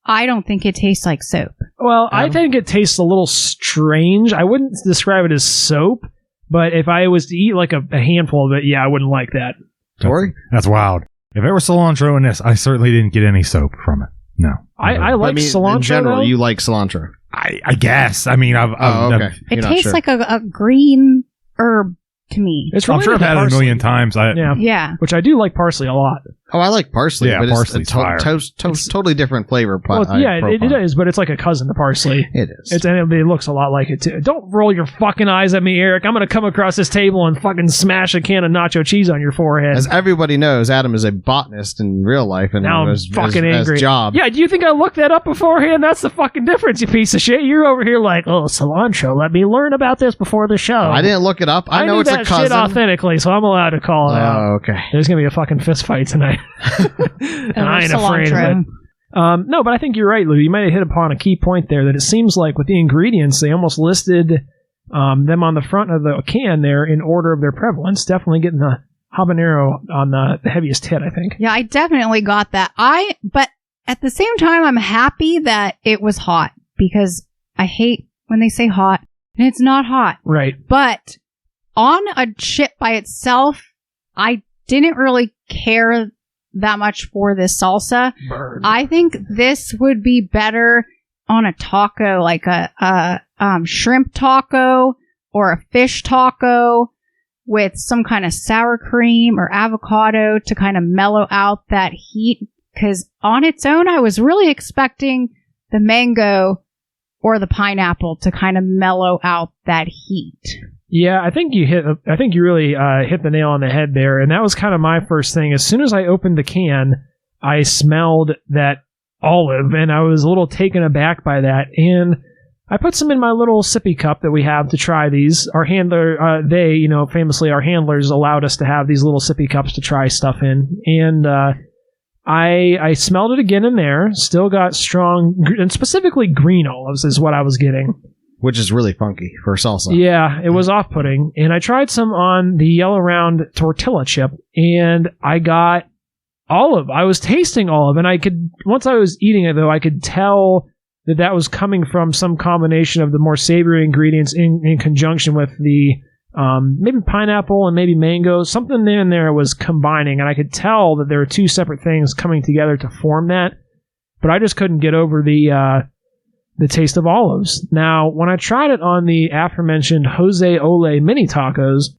D: I don't think it tastes like soap.
B: Well, I think it tastes a little strange. I wouldn't describe it as soap, but if I was to eat like a handful of it, yeah, I wouldn't like that.
C: Tori?
A: That's wild. If there was cilantro in this, I certainly didn't get any soap from it. No.
B: I like cilantro.
C: In general,
B: though.
C: you like cilantro.
A: I guess. I mean,
C: okay.
D: It tastes like a green herb to me.
B: It's
A: I'm sure I've had it a million times.
D: Yeah.
B: Which I do like parsley a lot.
C: Oh, I like parsley.
A: Yeah,
C: but
A: parsley's fire.
C: Totally different flavor.
B: It is, but it's like a cousin to parsley.
C: It is.
B: And it looks a lot like it too. Don't roll your fucking eyes at me, Eric. I'm gonna come across this table and fucking smash a can of nacho cheese on your forehead.
C: As everybody knows, Adam is a botanist in real life, and
B: now I'm fucking angry.
C: His job.
B: Yeah, do you think I looked that up beforehand? That's the fucking difference, you piece of shit. You're over here like, oh, cilantro. Let me learn about this before the show.
C: I didn't look it up. I know
B: knew
C: it's
B: that
C: a cousin.
B: shit authentically, so I'm allowed to call it out.
C: Oh, okay.
B: There's gonna be a fucking fist fight tonight. And I ain't afraid of it. No, but I think you're right, Lou. You might have hit upon a key point there that it seems like with the ingredients, they almost listed them on the front of the can there in order of their prevalence. Definitely getting the habanero on the heaviest hit, I think.
D: Yeah, I definitely got that. But at the same time, I'm happy that it was hot because I hate when they say hot and it's not hot.
B: Right.
D: But on a chip by itself, I didn't really care that much for this salsa.
B: Burn.
D: I think this would be better on a taco, like a shrimp taco or a fish taco with some kind of sour cream or avocado to kind of mellow out that heat. Because on its own, I was really expecting the mango or the pineapple to kind of mellow out that heat.
B: Yeah, I think you really hit the nail on the head there, and that was kind of my first thing. As soon as I opened the can, I smelled that olive, and I was a little taken aback by that. And I put some in my little sippy cup that we have to try these. Our handler, famously, our handlers allowed us to have these little sippy cups to try stuff in, and I smelled it again in there. Still got strong, and specifically green olives is what I was getting.
C: Which is really funky for salsa.
B: Yeah, it was off-putting. And I tried some on the yellow round tortilla chip, and I got olive. I was tasting olive, and once I was eating it, though, I could tell that was coming from some combination of the more savory ingredients in conjunction with the maybe pineapple and maybe mango. Something in there was combining, and I could tell that there were two separate things coming together to form that. But I just couldn't get over the taste of olives. Now, when I tried it on the aforementioned Jose Ole mini tacos,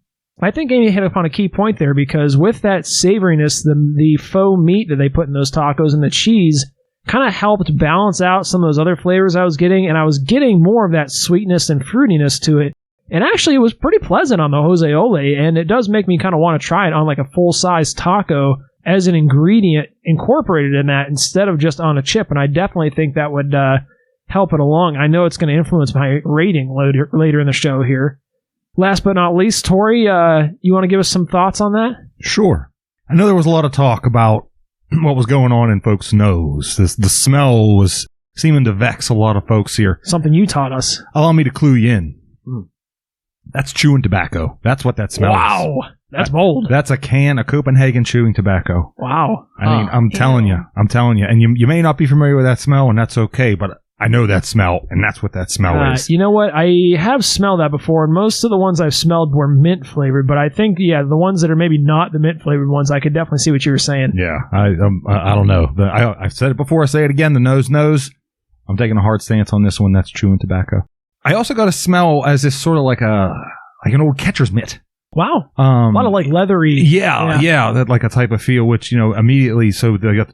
B: I think Amy hit upon a key point there, because with that savoriness, the faux meat that they put in those tacos and the cheese kind of helped balance out some of those other flavors I was getting, and I was getting more of that sweetness and fruitiness to it. And actually, it was pretty pleasant on the Jose Ole, and it does make me kind of want to try it on like a full-size taco as an ingredient incorporated in that instead of just on a chip, and I definitely think that would help it along. I know it's going to influence my rating later in the show here. Last but not least, Tori, you want to give us some thoughts on that?
A: Sure. I know there was a lot of talk about what was going on in folks' nose. The smell was seeming to vex a lot of folks here.
B: Something you taught us.
A: Allow me to clue you in. That's chewing tobacco. That's what that smell is.
B: Wow. That's bold.
A: That's a can of Copenhagen chewing tobacco.
B: Wow.
A: I mean, I'm telling you. And you may not be familiar with that smell, and that's okay, but I know that smell, and that's what that smell is.
B: You know what? I have smelled that before, and most of the ones I've smelled were mint flavored, but I think, the ones that are maybe not the mint flavored ones, I could definitely see what you were saying.
A: Yeah, I don't know. I've said it before, I say it again, the nose knows. I'm taking a hard stance on this one. That's chewing tobacco. I also got a smell as this sort of like an old catcher's mitt.
B: Wow. A lot of like leathery.
A: Yeah, that like a type of feel, which, immediately, so they got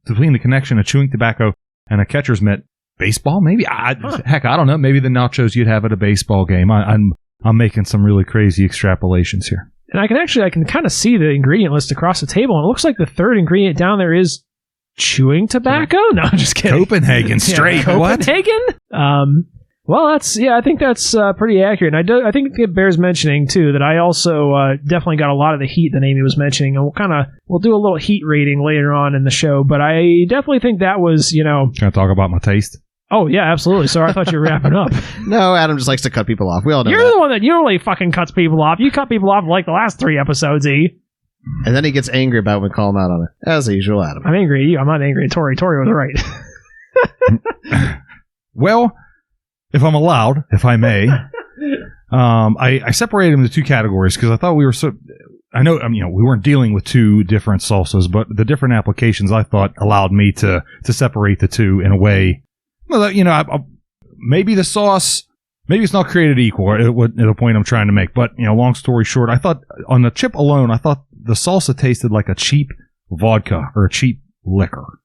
A: between the connection of chewing tobacco and a catcher's mitt. Baseball, maybe? Heck, I don't know. Maybe the nachos you'd have at a baseball game. I'm making some really crazy extrapolations here.
B: And I can kind of see the ingredient list across the table, and it looks like the third ingredient down there is chewing tobacco. No, I'm just kidding.
A: Copenhagen straight.
B: Copenhagen?
A: What?
B: Well, I think that's pretty accurate. And I think it bears mentioning too that I also definitely got a lot of the heat that Amy was mentioning, and we'll do a little heat rating later on in the show. But I definitely think that was,
A: Can I talk about my taste?
B: Oh yeah, absolutely. Sorry, I thought you were wrapping up.
C: No, Adam just likes to cut people off. We all know
B: You're the one that usually fucking cuts people off. You cut people off like the last 3 episodes, E.
C: And then he gets angry about when we call him out on it. As usual, Adam.
B: I'm angry at you. I'm not angry at Tori. Tori was right.
A: Well, if I'm allowed, if I may, I separated them into 2 categories because I thought we were I know, we weren't dealing with 2 different salsas, but the different applications I thought allowed me to separate the 2 in a way. Well, maybe the sauce, maybe it's not created equal at the point I'm trying to make. But long story short, I thought on the chip alone, I thought the salsa tasted like a cheap vodka or a cheap liquor.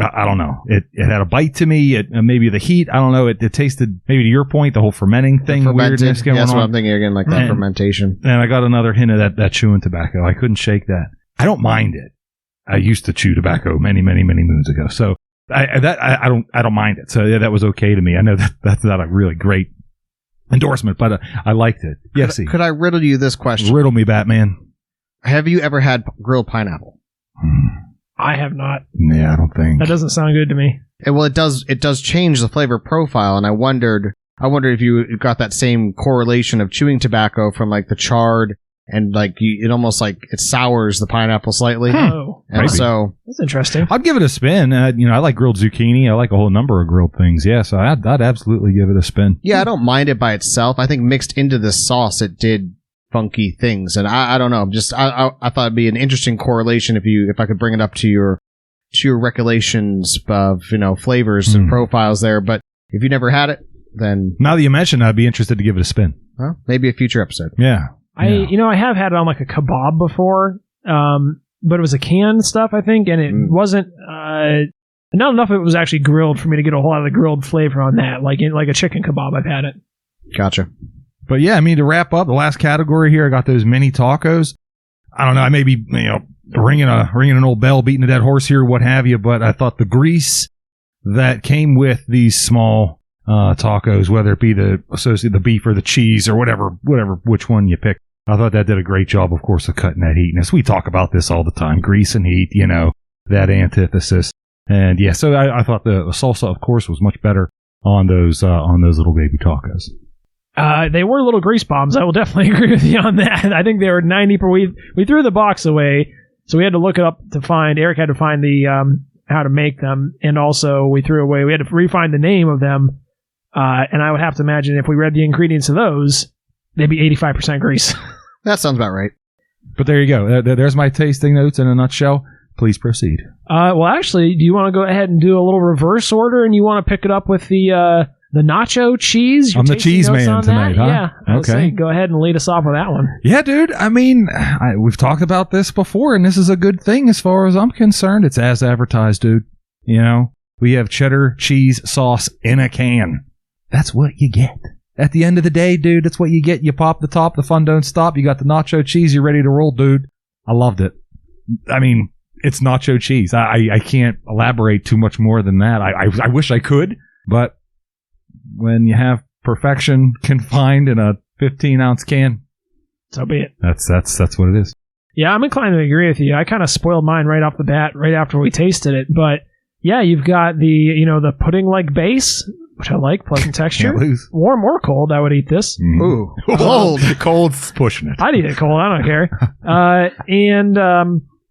A: I don't know. It had a bite to me. Maybe the heat. I don't know. It tasted, maybe to your point, the whole fermenting thing. Weirdness going on.
C: That's what I'm thinking again, like that fermentation.
A: And I got another hint of that chewing tobacco. I couldn't shake that. I don't mind it. I used to chew tobacco many, many, many moons ago. So I don't mind it. So yeah, that was okay to me. I know that's not a really great endorsement, but I liked it. Yes.
C: Could I riddle you this question?
A: Riddle me, Batman.
C: Have you ever had grilled pineapple?
B: I have not.
A: Yeah, I don't think.
B: That doesn't sound good to me.
C: Well, it does change the flavor profile, and I wondered if you got that same correlation of chewing tobacco from like the charred, and like it almost like it sours the pineapple slightly.
B: Oh,
C: and
A: maybe.
C: So
B: that's interesting.
A: I'd give it a spin. I like grilled zucchini. I like a whole number of grilled things. Yeah, so I'd absolutely give it a spin.
C: Yeah, I don't mind it by itself. I think mixed into this sauce, it did funky things, and I don't know. Just I thought it'd be an interesting correlation if I could bring it up to your recollections of flavors and profiles there. But if you never had it, then
A: now that you mention, I'd be interested to give it a spin.
C: Well, maybe a future episode.
A: Yeah,
B: I have had it on like a kebab before, but it was a canned stuff, I think, and it wasn't. Not enough of it was actually grilled for me to get a whole lot of the grilled flavor on that. Like in a chicken kebab, I've had it.
C: Gotcha.
A: But yeah, I mean, to wrap up the last category here, I got those mini tacos. I don't know. I may be, ringing an old bell, beating a dead horse here, what have you. But I thought the grease that came with these small tacos, whether it be the beef or the cheese or whatever, which one you pick, I thought that did a great job, of course, of cutting that heatness. We talk about this all the time, grease and heat, that antithesis. And yeah, so I thought the salsa, of course, was much better on those little baby tacos.
B: They were little grease bombs. I will definitely agree with you on that. I think they were 90 per. We threw the box away, so we had to look it up to find. Eric had to find the how to make them, and also we threw away. We had to re-find the name of them, and I would have to imagine if we read the ingredients of those, they'd be 85% grease.
C: That sounds about right.
A: But there you go. There's my tasting notes in a nutshell. Please proceed.
B: Well, actually, do you want to go ahead and do a little reverse order, and you want to pick it up with the nacho cheese?
A: I'm the cheese man tonight, huh?
B: Yeah.
A: Okay.
B: Go ahead and lead us off with that one.
A: Yeah, dude. I mean, we've talked about this before, and this is a good thing as far as I'm concerned. It's as advertised, dude. We have cheddar cheese sauce in a can. That's what you get. At the end of the day, dude, that's what you get. You pop the top, the fun don't stop. You got the nacho cheese. You're ready to roll, dude. I loved it. I mean, it's nacho cheese. I can't elaborate too much more than that. I wish I could, but when you have perfection confined in a 15-ounce can,
B: so be it.
A: That's what it is.
B: Yeah, I'm inclined to agree with you. I kind of spoiled mine right off the bat, right after we tasted it. But yeah, you've got the pudding-like base, which I like, pleasant texture. Warm or cold, I would eat this.
A: Mm. Ooh, cold. Cold's pushing it.
B: I'd eat it cold. I don't care. And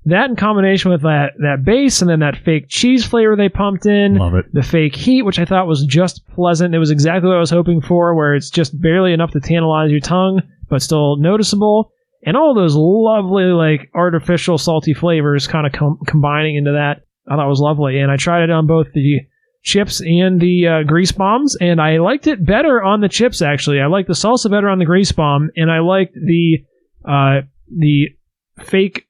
B: that in combination with that base and then that fake cheese flavor they pumped in.
A: Love it.
B: The fake heat, which I thought was just pleasant. It was exactly what I was hoping for, where it's just barely enough to tantalize your tongue, but still noticeable. And all those lovely, like, artificial salty flavors kind of combining into that, I thought was lovely. And I tried it on both the chips and the grease bombs, and I liked it better on the chips, actually. I liked the salsa better on the grease bomb, and I liked the fake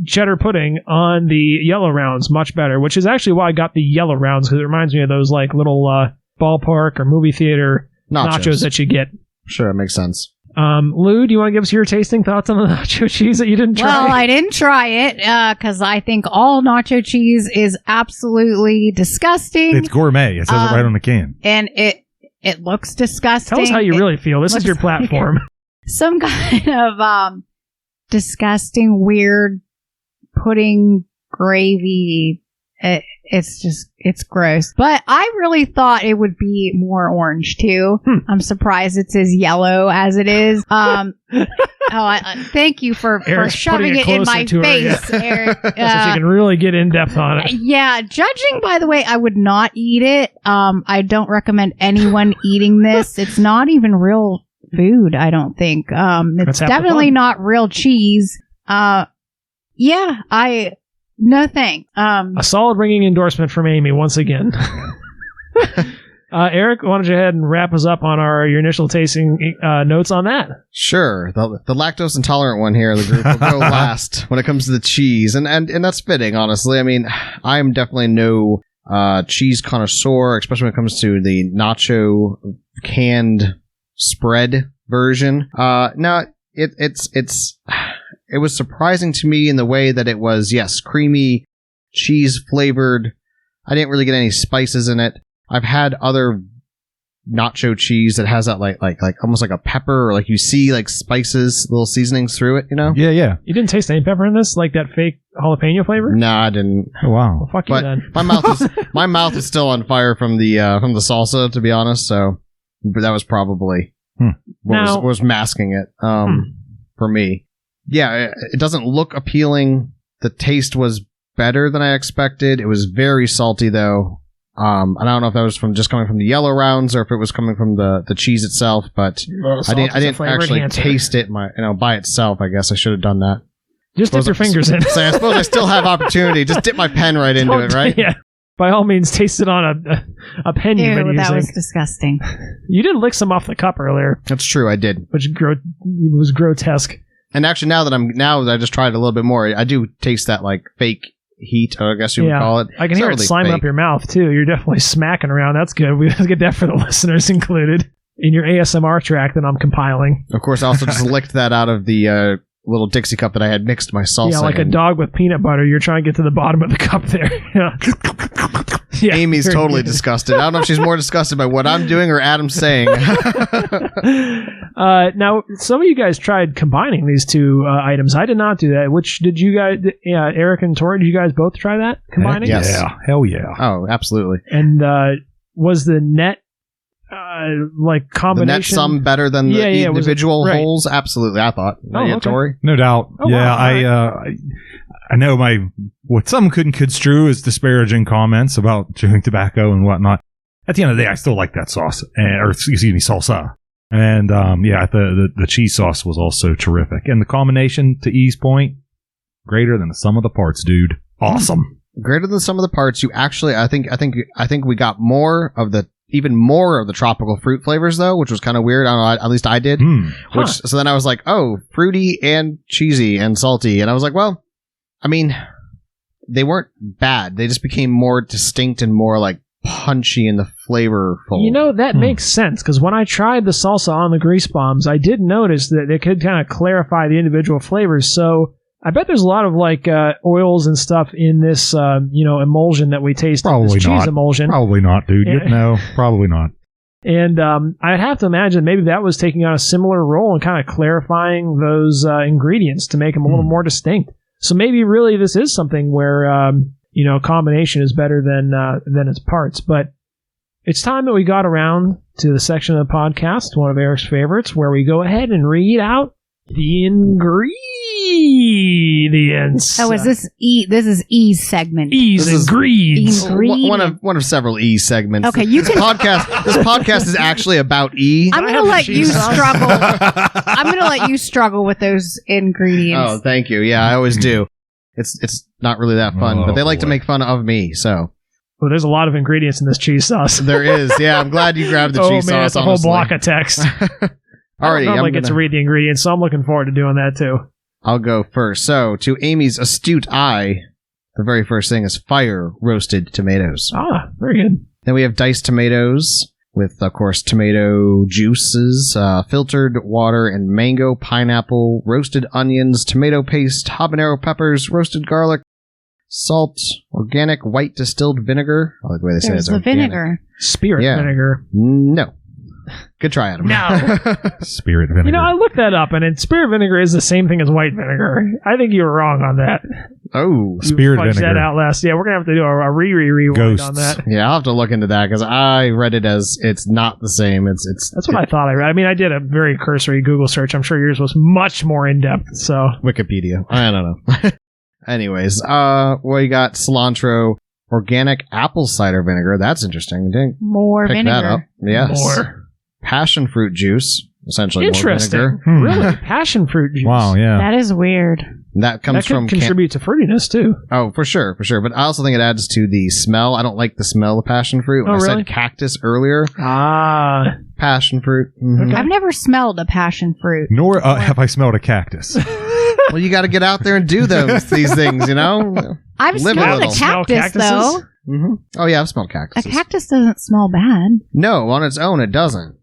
B: cheddar pudding on the yellow rounds much better, which is actually why I got the yellow rounds, because it reminds me of those like little ballpark or movie theater nachos that you get.
C: Sure, it makes sense.
B: Lou, do you want to give us your tasting thoughts on the nacho cheese that you didn't try?
D: Well, I didn't try it because I think all nacho cheese is absolutely disgusting.
A: It's gourmet. It says it right on the can.
D: And it looks disgusting.
B: Tell us how you really feel. This is your platform.
D: Some kind of disgusting, weird pudding gravy. It's gross. But I really thought it would be more orange too. I'm surprised it's as yellow as it is. Thank you for shoving it in my face, Eric.
B: So you can really get in depth on it.
D: Yeah, judging by the way, I would not eat it. I don't recommend anyone eating this. It's not even real food, I don't think. It's definitely not real cheese. No thanks.
B: A solid ringing endorsement from Amy once again. Eric, why don't you go ahead and wrap us up on your initial tasting notes on that?
C: Sure. The lactose intolerant one here in the group will go last when it comes to the cheese. And that's fitting, honestly. I mean, I'm definitely no cheese connoisseur, especially when it comes to the nacho canned spread version. Now, it was surprising to me in the way that it was, yes, creamy, cheese flavored. I didn't really get any spices in it. I've had other nacho cheese that has that like almost like a pepper, or like you see like spices, little seasonings through it, you know?
A: Yeah.
B: You didn't taste any pepper in this, like that fake jalapeno flavor?
C: Nah, I didn't.
A: Oh, wow.
B: Well, fuck you
C: But
B: then.
C: my mouth is still on fire from the salsa, to be honest. So, but that was probably what was masking it for me. Yeah, it doesn't look appealing. The taste was better than I expected. It was very salty though. I don't know if that was coming from the yellow rounds or if it was coming from the cheese itself, but I didn't actually taste it by itself. I guess I should have done that.
B: Just dip your fingers in.
C: So I suppose I still have opportunity. Just dip my pen right into it, right?
B: Yeah. By all means, taste it on a pen you've been
D: Ew,
B: using.
D: that was disgusting.
B: You did lick some off the cup earlier,
C: That's true. I did.
B: which was grotesque.
C: And actually, now that I just tried it a little bit more, I do taste that like fake heat, I guess you would call it.
B: I can
C: It's
B: hear
C: not
B: it
C: really
B: sliming
C: fake.
B: up your mouth, too. You're definitely smacking around. That's good. We have to get that for the listeners included in your ASMR track that I'm compiling.
C: Of course, I also just licked that out of the little Dixie cup that I had mixed my salsa
B: Yeah, like
C: in.
B: a dog with peanut butter. You're trying to get to the bottom of the cup there. Yeah,
C: Amy's
B: very
C: totally
B: good.
C: disgusted. I don't know if she's more disgusted by what I'm doing or Adam's saying.
B: Now, some of you guys tried combining these two items. I did not do that. Which did you guys, Eric and Tori, did you guys both try that? Combining?
C: Yes.
A: Yeah. Hell yeah.
C: Oh, absolutely.
B: And was the net like
C: The
B: combination?
C: net sum better than the
B: Yeah, was it-
C: individual
B: right.
C: holes? Absolutely, I thought.
B: Oh,
C: Yeah,
B: okay.
C: Tori?
A: No doubt.
B: Oh,
A: yeah,
B: wow.
A: I know what some couldn't construe as disparaging comments about chewing tobacco and whatnot. At the end of the day, I still like that sauce, or excuse me, salsa. And the cheese sauce was also terrific. And the combination, to E's point, greater than the sum of the parts, dude. Awesome.
C: Greater than some of the parts. You actually, I think we got even more of the tropical fruit flavors though, which was kind of weird. I don't know. At least I did. So then I was like, oh, fruity and cheesy and salty, and I was like, well, I mean, they weren't bad. They just became more distinct and more like punchy in the flavorful.
B: You know, that makes sense, because when I tried the salsa on the grease bombs, I did notice that it could kind of clarify the individual flavors. So I bet there's a lot of like oils and stuff in this, emulsion that we tasted.
A: Probably
B: this cheese
A: not.
B: emulsion.
A: Probably not, dude.
B: Yeah.
A: No, probably not.
B: And I'd have to imagine maybe that was taking on a similar role in kind of clarifying those ingredients to make them a little more distinct. So maybe really this is something where a combination is better than its parts. But it's time that we got around to the section of the podcast, one of Eric's favorites, where we go ahead and read out the ingredients.
D: Oh, is this E? This is E's segment.
B: E's and greens.
C: One of several E segments.
D: Okay, you
C: this
D: can-
C: podcast. This podcast is actually about E.
D: I'm
B: I
D: gonna
B: have
D: let you
B: cheese sauce?
D: struggle. I'm gonna let you struggle with those ingredients.
C: Oh, thank you. Yeah, I always do. It's not really that fun, but they like to
A: boy.
C: make fun of me. So
B: Well, there's a lot of ingredients in this cheese sauce.
C: there is. Yeah, I'm glad you grabbed the
B: Oh
C: cheese
B: man,
C: sauce.
B: it's a whole
C: honestly.
B: block of text. I
C: Alrighty,
B: don't normally
C: I'm
B: get to
C: gonna-
B: read the ingredients, so I'm looking forward to doing that too.
C: I'll go first. So, to Amy's astute eye, the very first thing is fire roasted tomatoes.
B: Ah, very good.
C: Then we have diced tomatoes with, of course, tomato juices, filtered water, and mango, pineapple, roasted onions, tomato paste, habanero peppers, roasted garlic, salt, organic white distilled vinegar. I like the way they say
D: There's
C: it's
D: the
C: organic.
D: vinegar.
B: Spirit
C: Yeah.
B: vinegar.
C: No. Good try, Adam.
B: No.
A: Spirit vinegar.
B: You know, I looked that up, and spirit vinegar is the same thing as white vinegar. I think you were wrong on that.
C: Oh.
A: Spirit
B: you fudged
A: vinegar.
B: that out last. Yeah, we're gonna have to do a rewind
A: Ghosts.
B: on that.
C: Yeah, I'll have to look into that because I read it as it's not the same. It's
B: That's what I thought I read. I mean, I did a very cursory Google search. I'm sure yours was much more in depth. So
C: Wikipedia. I don't know. Anyways, we got cilantro, organic apple cider vinegar. That's interesting. Didn't
D: More
C: pick
D: vinegar.
C: that up. Yes.
B: more
C: Passion fruit juice. Essentially
B: interesting.
C: more vinegar.
A: Hmm.
B: Really, passion fruit juice.
A: Wow, yeah.
D: That is weird.
C: And that comes
B: that
C: from
B: contribute to fruitiness too.
C: Oh, for sure. But I also think it adds to the smell. I don't like the smell of passion fruit. When I said cactus earlier. Passion fruit. Mm-hmm.
B: Okay.
D: I've never smelled a passion fruit.
A: Nor have I smelled a cactus.
C: Well, you got to get out there and do these things, you know?
D: I've
C: Live
D: smelled a
B: Smell
D: cactus, though.
C: Mm-hmm. Oh, yeah, I've smelled
D: A
C: cactuses.
D: cactus doesn't smell bad.
C: No, on its own, it doesn't.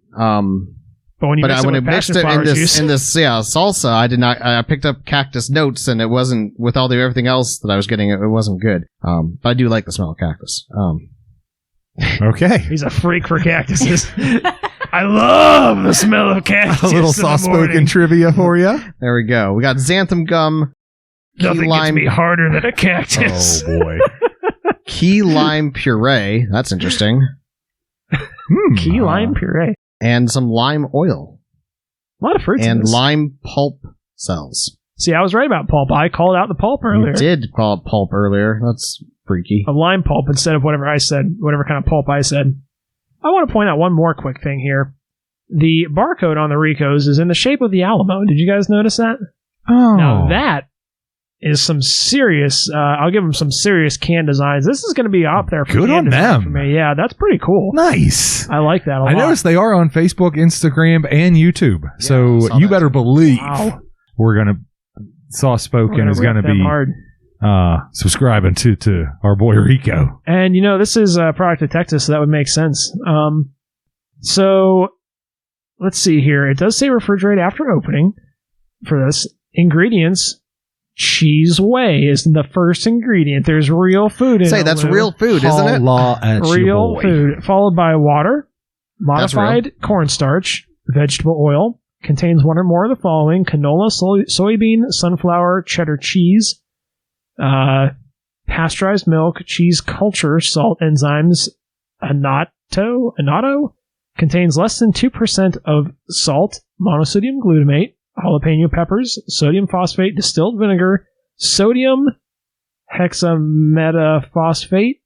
B: But when you mix it with
C: in this salsa, I did not. I picked up cactus notes, and it wasn't with all the everything else that I was getting. It wasn't good. But I do like the smell of cactus.
A: Okay.
B: He's a freak for cactuses. I love the smell of cactus.
A: A little soft-spoken trivia for you.
C: There we go. We got xanthan gum.
B: Nothing gets me harder than a cactus.
A: Oh boy.
C: Key lime puree. That's interesting.
B: Key lime puree.
C: And some lime oil.
B: A lot of fruits.
C: And lime pulp cells.
B: See, I was right about pulp. I called out the pulp earlier.
C: You did call it pulp earlier. That's freaky.
B: A lime pulp instead of whatever I said, whatever kind of pulp I said. I want to point out one more quick thing here. The barcode on the Ricos is in the shape of the Alamo. Did you guys notice that?
A: Oh.
B: Now that is some serious, I'll give them some serious can designs. This is going to be up there for
A: Good on them.
B: For me. Yeah, that's pretty cool.
A: Nice.
B: I like that a lot.
A: I noticed they are on Facebook, Instagram, and YouTube. So you better believe we're going to, Soft Spoken is going to be subscribing to our boy Rico.
B: And, this is a product of Texas, so that would make sense. So, let's see here. It does say refrigerate after opening for this. Ingredients. Cheese whey is the first ingredient. There's real food in it.
C: Say, that's real food, isn't it?
B: Real food. Followed by water, modified cornstarch, vegetable oil, contains one or more of the following: canola, soybean, sunflower, cheddar cheese, pasteurized milk, cheese culture, salt, enzymes, annatto, contains less than 2% of salt, monosodium glutamate, jalapeno peppers, sodium phosphate, distilled vinegar, sodium hexametaphosphate,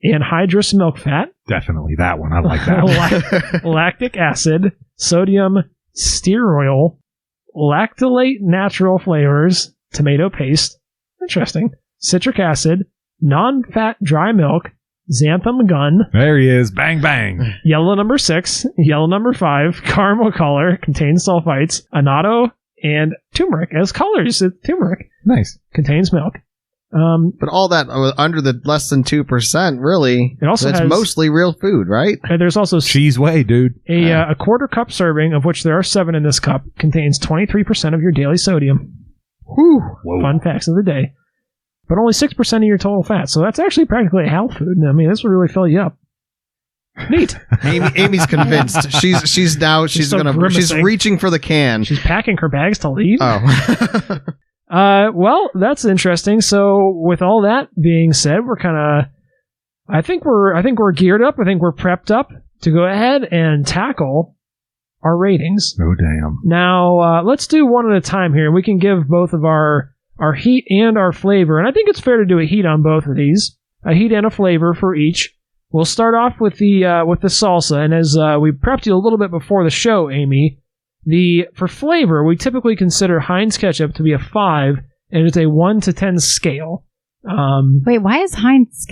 B: anhydrous milk fat.
A: Definitely that one. I like that.
B: Lactic acid, sodium stearoyl, lactylate natural flavors, tomato paste. Interesting. Citric acid, non-fat dry milk, xanthan gum.
A: There he is. Bang, bang.
B: Yellow number 6, yellow number 5, caramel color, contains sulfites, annatto, and turmeric as colors. Turmeric.
A: Nice.
B: Contains milk.
C: But all that under the less than 2%, really,
B: it also
C: that's
B: has,
C: mostly real food, right?
B: There's also
A: cheese whey, dude.
B: A quarter cup serving, of which there are 7 in this cup, contains 23% of your daily sodium.
C: Whew.
B: Fun facts of the day. But only 6% of your total fat. So that's actually practically a health food. I mean, this will really fill you up. Neat.
C: Amy's convinced. She's reaching for the can.
B: She's packing her bags to leave.
C: Oh.
B: Well, that's interesting. So with all that being said, I think we're geared up. I think we're prepped up to go ahead and tackle our ratings.
A: Oh, damn.
B: Now, let's do one at a time here. We can give both of our heat and our flavor. And I think it's fair to do a heat on both of these. A heat and a flavor for each. We'll start off with the salsa. And as we prepped you a little bit before the show, Amy, for flavor, we typically consider Heinz ketchup to be a 5, and it's a 1 to 10 scale.
D: Wait, why is Heinz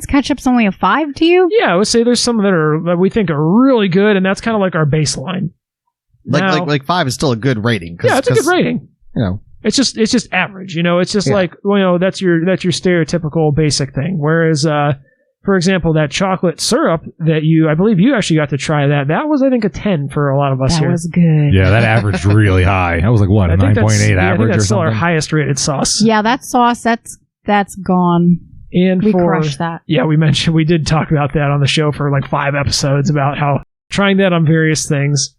D: ketchup's only a 5 to you?
B: Yeah, I would say there's some that we think are really good, and that's kind of like our baseline.
C: Like 5 is still a good rating.
B: Yeah, it's a good rating. It's just average. It's just like that's your stereotypical basic thing. Whereas for example, that chocolate syrup that I believe you actually got to try that was, I think, a 10 for a lot of us here.
D: That was good.
A: Yeah, that averaged really high. That was like, what, a 9.8 average
B: I think that's
A: or
B: still
A: something?
B: our highest rated sauce.
D: Yeah, that sauce, that's gone.
B: And
D: we crushed that.
B: Yeah, we did talk about that on the show for like 5 episodes about how trying that on various things.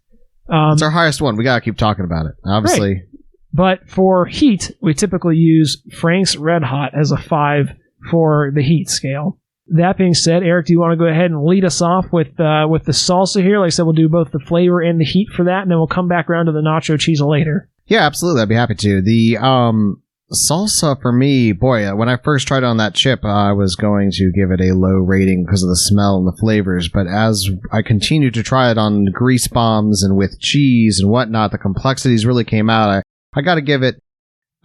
C: It's our highest one. We got to keep talking about it, obviously.
B: Right. But for heat, we typically use Frank's Red Hot as a 5 for the heat scale. That being said, Eric, do you want to go ahead and lead us off with the salsa here? Like I said, we'll do both the flavor and the heat for that, and then we'll come back around to the nacho cheese later.
C: Yeah, absolutely. I'd be happy to. The salsa for me, boy, when I first tried it on that chip, I was going to give it a low rating because of the smell and the flavors. But as I continued to try it on grease bombs and with cheese and whatnot, the complexities really came out. I got to give it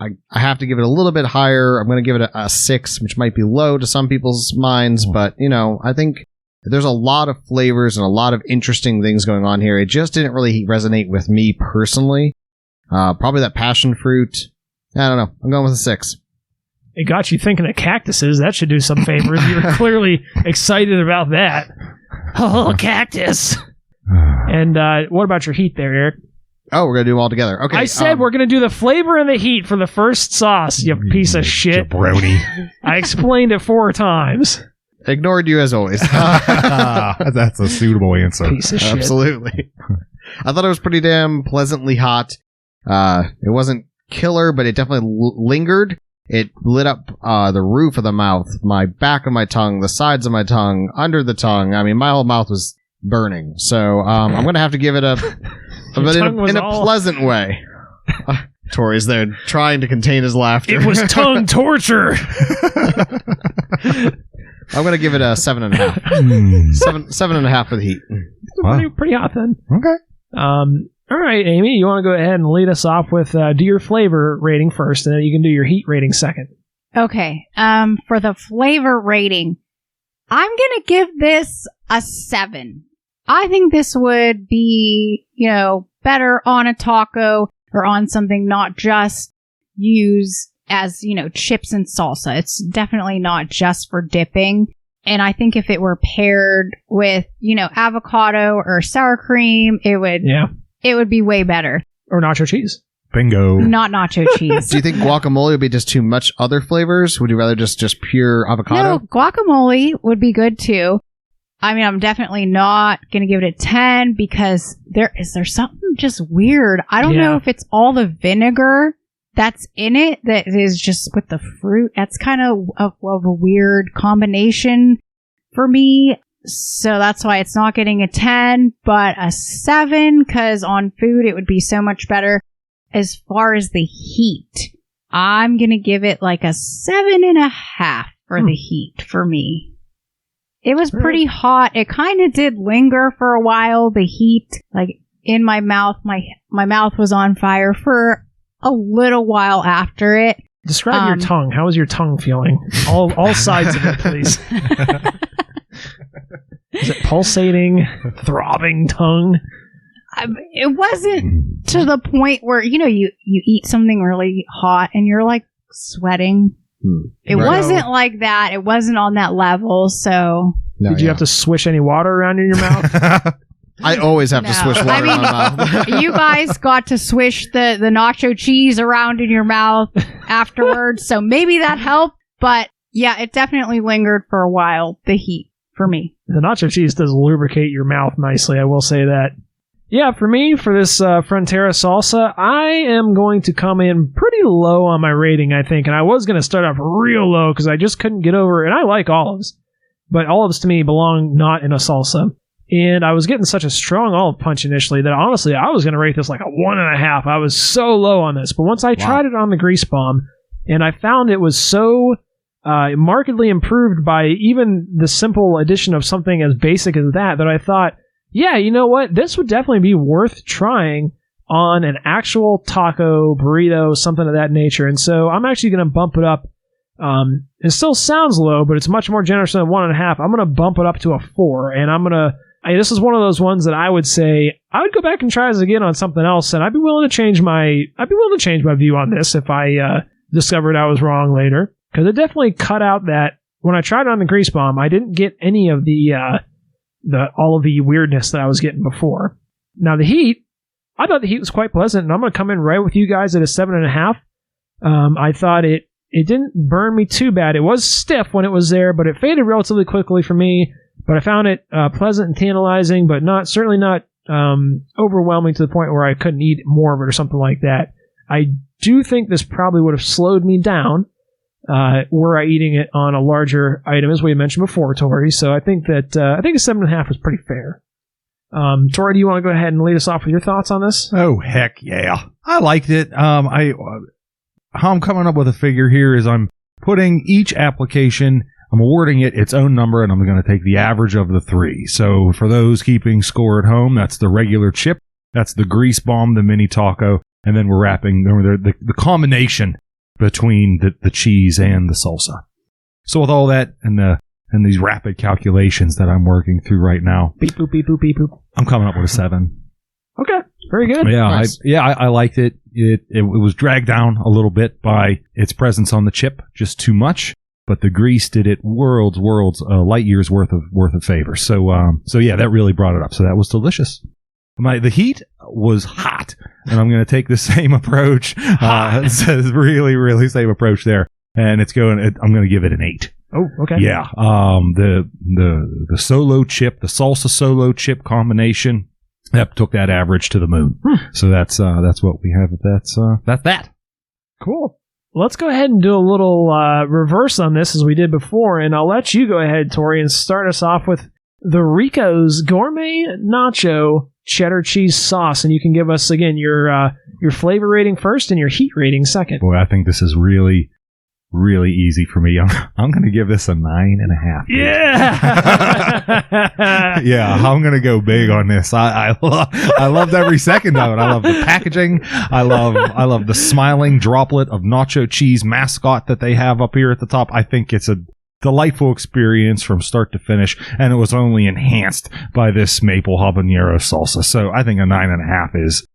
C: I have to give it a little bit higher. I'm going to give it a 6, which might be low to some people's minds, but I think there's a lot of flavors and a lot of interesting things going on here. It just didn't really resonate with me personally. Probably that passion fruit. I don't know. I'm going with a 6.
B: It got you thinking of cactuses. That should do some favors. You were clearly excited about that. Oh, cactus. And what about your heat there, Eric?
C: Oh, we're going to do them all together. Okay.
B: I said we're going to do the flavor and the heat for the first sauce, you piece of shit.
A: Jabroni.
B: I explained it 4 times.
C: Ignored you as always.
A: That's a suitable answer.
B: Piece of shit.
C: Absolutely. I thought it was pretty damn pleasantly hot. It wasn't killer, but it definitely lingered. It lit up the roof of the mouth, my back of my tongue, the sides of my tongue, under the tongue. I mean, my whole mouth was burning. So I'm going to have to give it but in a pleasant way. Tori's there trying to contain his laughter.
B: It was tongue torture.
C: I'm going to give it a 7.5. 7.5 for the heat.
A: Wow.
B: Pretty hot then.
A: Okay.
B: All right, Amy, you want to go ahead and lead us off with do your flavor rating first, and then you can do your heat rating second.
D: Okay. For the flavor rating, I'm going to give this a 7. I think this would be, better on a taco or on something not just used as, chips and salsa. It's definitely not just for dipping. And I think if it were paired with, avocado or sour cream, it would be way better.
B: Or nacho cheese.
A: Bingo.
D: Not nacho cheese.
C: Do you think guacamole would be just too much other flavors? Would you rather just pure avocado?
D: No, guacamole would be good too. I mean, I'm definitely not going to give it a 10 because there's something just weird. I don't know if it's all the vinegar that's in it that is just with the fruit. That's kind of a weird combination for me. So that's why it's not getting a 10, but a 7 because on food it would be so much better. As far as the heat, I'm going to give it like a 7.5 for the heat for me. It was pretty hot. It kind of did linger for a while. The heat, like in my mouth, my mouth was on fire for a little while after it.
B: Describe your tongue. How was your tongue feeling? All sides of it, please. Is it pulsating, throbbing tongue?
D: It wasn't to the point where, you eat something really hot and you're like sweating. It wasn't like that. It wasn't on that level. So
B: did you have to swish any water around in your mouth?
C: I always have to swish water in my mouth.
D: You guys got to swish the nacho cheese around in your mouth afterwards. So maybe that helped. But yeah, it definitely lingered for a while. The heat for me.
B: The nacho cheese does lubricate your mouth nicely. I will say that. Yeah, for me, for this Frontera salsa, I am going to come in pretty low on my rating, I think. And I was going to start off real low because I just couldn't get over, and I like olives, but olives to me belong not in a salsa. And I was getting such a strong olive punch initially that honestly, I was going to rate this like a 1.5. I was so low on this. But once I tried it on the grease bomb, and I found it was so markedly improved by even the simple addition of something as basic as that I thought, yeah, you know what? This would definitely be worth trying on an actual taco, burrito, something of that nature. And so I'm actually going to bump it up. It still sounds low, but it's much more generous than 1.5. I'm going to bump it up to a 4. And this is one of those ones that I would say I would go back and try this again on something else. And I'd be willing to change my view on this if I discovered I was wrong later. Because it definitely cut out that when I tried it on the grease bomb, I didn't get any of all of the weirdness that I was getting before. Now the heat, I thought the heat was quite pleasant, and I'm going to come in right with you guys at a 7.5. I thought it didn't burn me too bad. It was stiff when it was there, but it faded relatively quickly for me. But I found it pleasant and tantalizing, but certainly not overwhelming to the point where I couldn't eat more of it or something like that. I do think this probably would have slowed me down were I eating it on a larger item, as we mentioned before, Tori. So I think that a 7.5 is pretty fair. Tori, do you want to go ahead and lead us off with your thoughts on this?
A: Oh, heck yeah. I liked it. How I'm coming up with a figure here is I'm putting each application, I'm awarding it its own number, and I'm going to take the average of the 3. So for those keeping score at home, that's the regular chip, that's the grease bomb, the mini taco, and then we're wrapping the combination between the cheese and the salsa. So with all that and these rapid calculations that I'm working through right now,
B: Beep boop beep boop beep boop.
A: I'm coming up with a 7.
B: Okay, very good.
A: Yeah,
C: Nice.
A: I liked it. It was dragged down a little bit by its presence on the chip, just too much. But the grease did it worlds, light years worth of favor. So yeah, that really brought it up. So that was delicious. The heat was hot, and I'm going to take the same approach. It says really same approach there, and I'm going to give it an 8.
B: Oh, okay.
A: Yeah. The solo chip, the salsa solo chip combination, that took that average to the moon. So that's what we have. That's that.
B: Cool. Let's go ahead and do a little reverse on this as we did before, and I'll let you go ahead, Tori, and start us off with the Rico's Gourmet Nacho Cheddar Cheese Sauce, and you can give us again your flavor rating first and your heat rating second.
A: Boy, I think this is really easy for me. I'm going to give this a 9.5.
B: Yeah.
A: Yeah, I'm going to go big on this. I loved every second of it. I love the packaging. I love the smiling droplet of nacho cheese mascot that they have up here at the top. I think it's a delightful experience from start to finish, and it was only enhanced by this maple habanero salsa. So I think a 9.5 is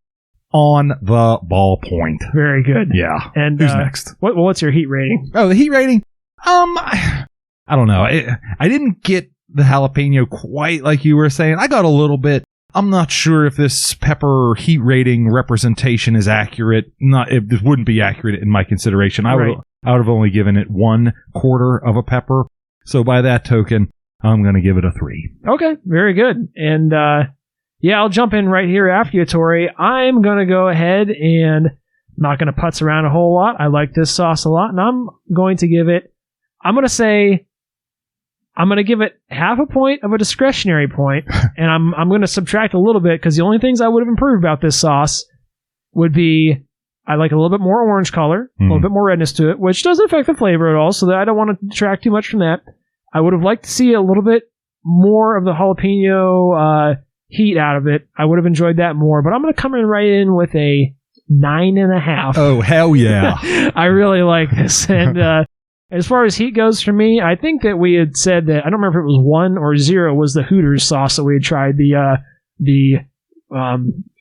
A: on the ball point.
B: Very good.
A: Yeah.
B: And
A: who's next?
B: What's your heat rating?
A: Oh, the heat rating? I don't know. I didn't get the jalapeno quite like you were saying. I got a little bit. I'm not sure if this pepper heat rating representation is accurate. It wouldn't be accurate in my consideration. I would have only given it 1/4 of a pepper. So by that token, I'm going to give it a 3.
B: Okay, very good. And yeah, I'll jump in right here after you, Tori. I'm going to go ahead and not going to putz around a whole lot. I like this sauce a lot, and I'm going to give it 0.5 point of a discretionary point, and I'm going to subtract a little bit because the only things I would have improved about this sauce would be I like a little bit more orange color, a little bit more redness to it, which doesn't affect the flavor at all, so that I don't want to detract too much from that. I would have liked to see a little bit more of the jalapeno heat out of it. I would have enjoyed that more, but I'm going to come right in with a 9.5.
A: Oh, hell yeah.
B: I really like this, and as far as heat goes for me, I think that we had said that, I don't remember if it was 1 or 0 was the Hooters sauce that we had tried, the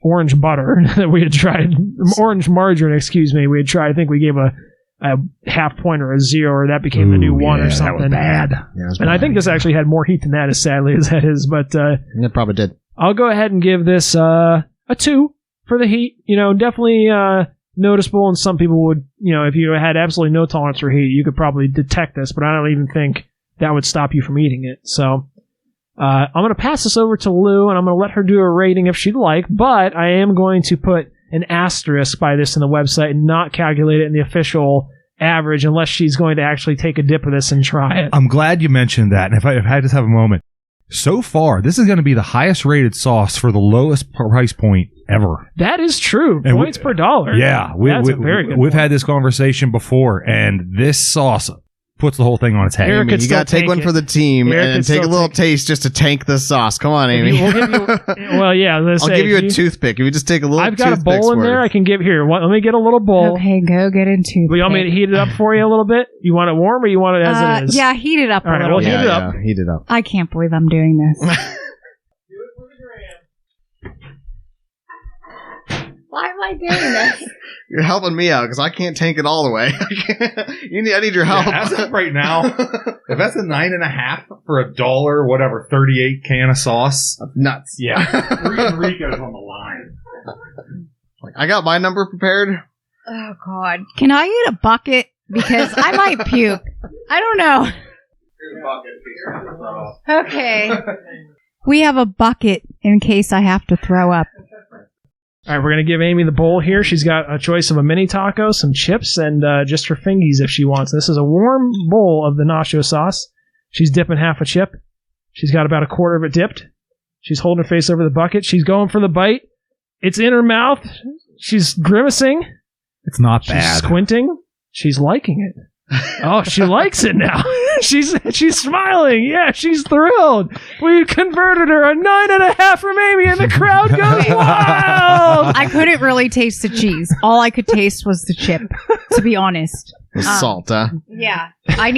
B: orange butter that we had tried, orange margarine, excuse me, we had tried. I think we gave a 0.5 point or a 0, or that became the new 1 or something.
A: That was bad.
C: Yeah, it was
B: And
C: bad.
B: I think this actually had more heat than that, as sadly as that is, but
C: It probably did.
B: I'll go ahead and give this a 2 for the heat. Definitely noticeable, and some people would, if you had absolutely no tolerance for heat, you could probably detect this, but I don't even think that would stop you from eating it. So I'm going to pass this over to Lou, and I'm going to let her do a rating if she'd like, but I am going to put an asterisk by this in the website and not calculate it in the official average unless she's going to actually take a dip of this and try it.
A: I'm glad you mentioned that, and if I just have a moment. So far, this is going to be the highest rated sauce for the lowest price point ever.
B: That is true.
A: And
B: Points per dollar.
A: Yeah.
B: That's a very good
A: We've
B: point.
A: had this conversation before, and this sauce puts the whole thing on its head.
B: Eric
C: Amy,
B: could
C: you
B: still
C: got to take
B: take
C: one
B: it.
C: for the team
B: Eric
C: and
B: could
C: take a
B: still
C: little
B: take
C: taste just to tank the sauce. Come on, Amy.
B: We'll give you, well, yeah.
C: I'll give you a toothpick. If you just take a little
B: I've got a
C: toothpick's
B: bowl in there.
C: worth.
B: I can give here. Let me get a little bowl.
D: Okay, go get into
B: Do you want me to heat it up for you a little bit? You want it warm or you want it as it is?
D: Yeah, heat it up
B: All right,
D: a little.
B: well,
D: bit.
B: heat it up.
C: Heat it up.
D: I can't believe I'm doing this. Why am I doing this?
C: You're helping me out because I can't tank it all the way. I need your help.
A: As of right now, if that's a 9.5 for $1, whatever, 38 can of sauce.
C: Nuts.
A: Yeah. Rico's on the line.
C: I got my number prepared.
D: Oh, God. Can I get a bucket? Because I might puke. I don't know. Okay. We have a bucket in case I have to throw up.
B: All right, we're going to give Amy the bowl here. She's got a choice of a mini taco, some chips, and just her fingies if she wants. This is a warm bowl of the nacho sauce. She's dipping half a chip. She's got about 1/4 of it dipped. She's holding her face over the bucket. She's going for the bite. It's in her mouth. She's grimacing.
A: It's not
B: She's
A: bad.
B: squinting. She's liking it. Oh, she likes it now. She's smiling. Yeah, she's thrilled. We converted her a 9.5 from Amy, and the crowd goes wild.
D: I couldn't really taste the cheese. All I could taste was the chip, to be honest.
C: Salt, huh?
D: Yeah. I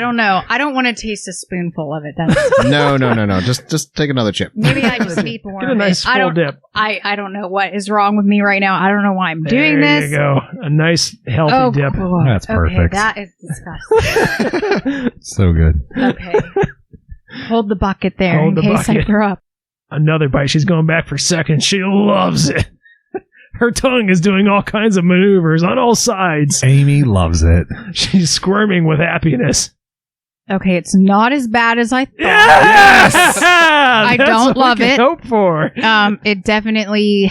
D: don't know. I don't want to taste a spoonful of it. That's
C: No. Just take another chip.
D: maybe I just need more.
B: Get a nice full dip.
D: I don't know what is wrong with me right now. I don't know why I'm doing this.
B: There you go. A nice, healthy dip.
A: That's perfect.
D: Okay, that is disgusting.
A: So good.
D: Okay. Hold the bucket there
B: Hold
D: in
B: the
D: case I
B: bucket.
D: throw up.
B: Another bite. She's going back for seconds. She loves it. Her tongue is doing all kinds of maneuvers on all sides.
A: Amy loves it.
B: She's squirming with happiness.
D: Okay, it's not as bad as I thought.
B: Yes!
D: I
B: That's
D: don't
B: what we
D: love
B: can
D: it.
B: Hope for.
D: It definitely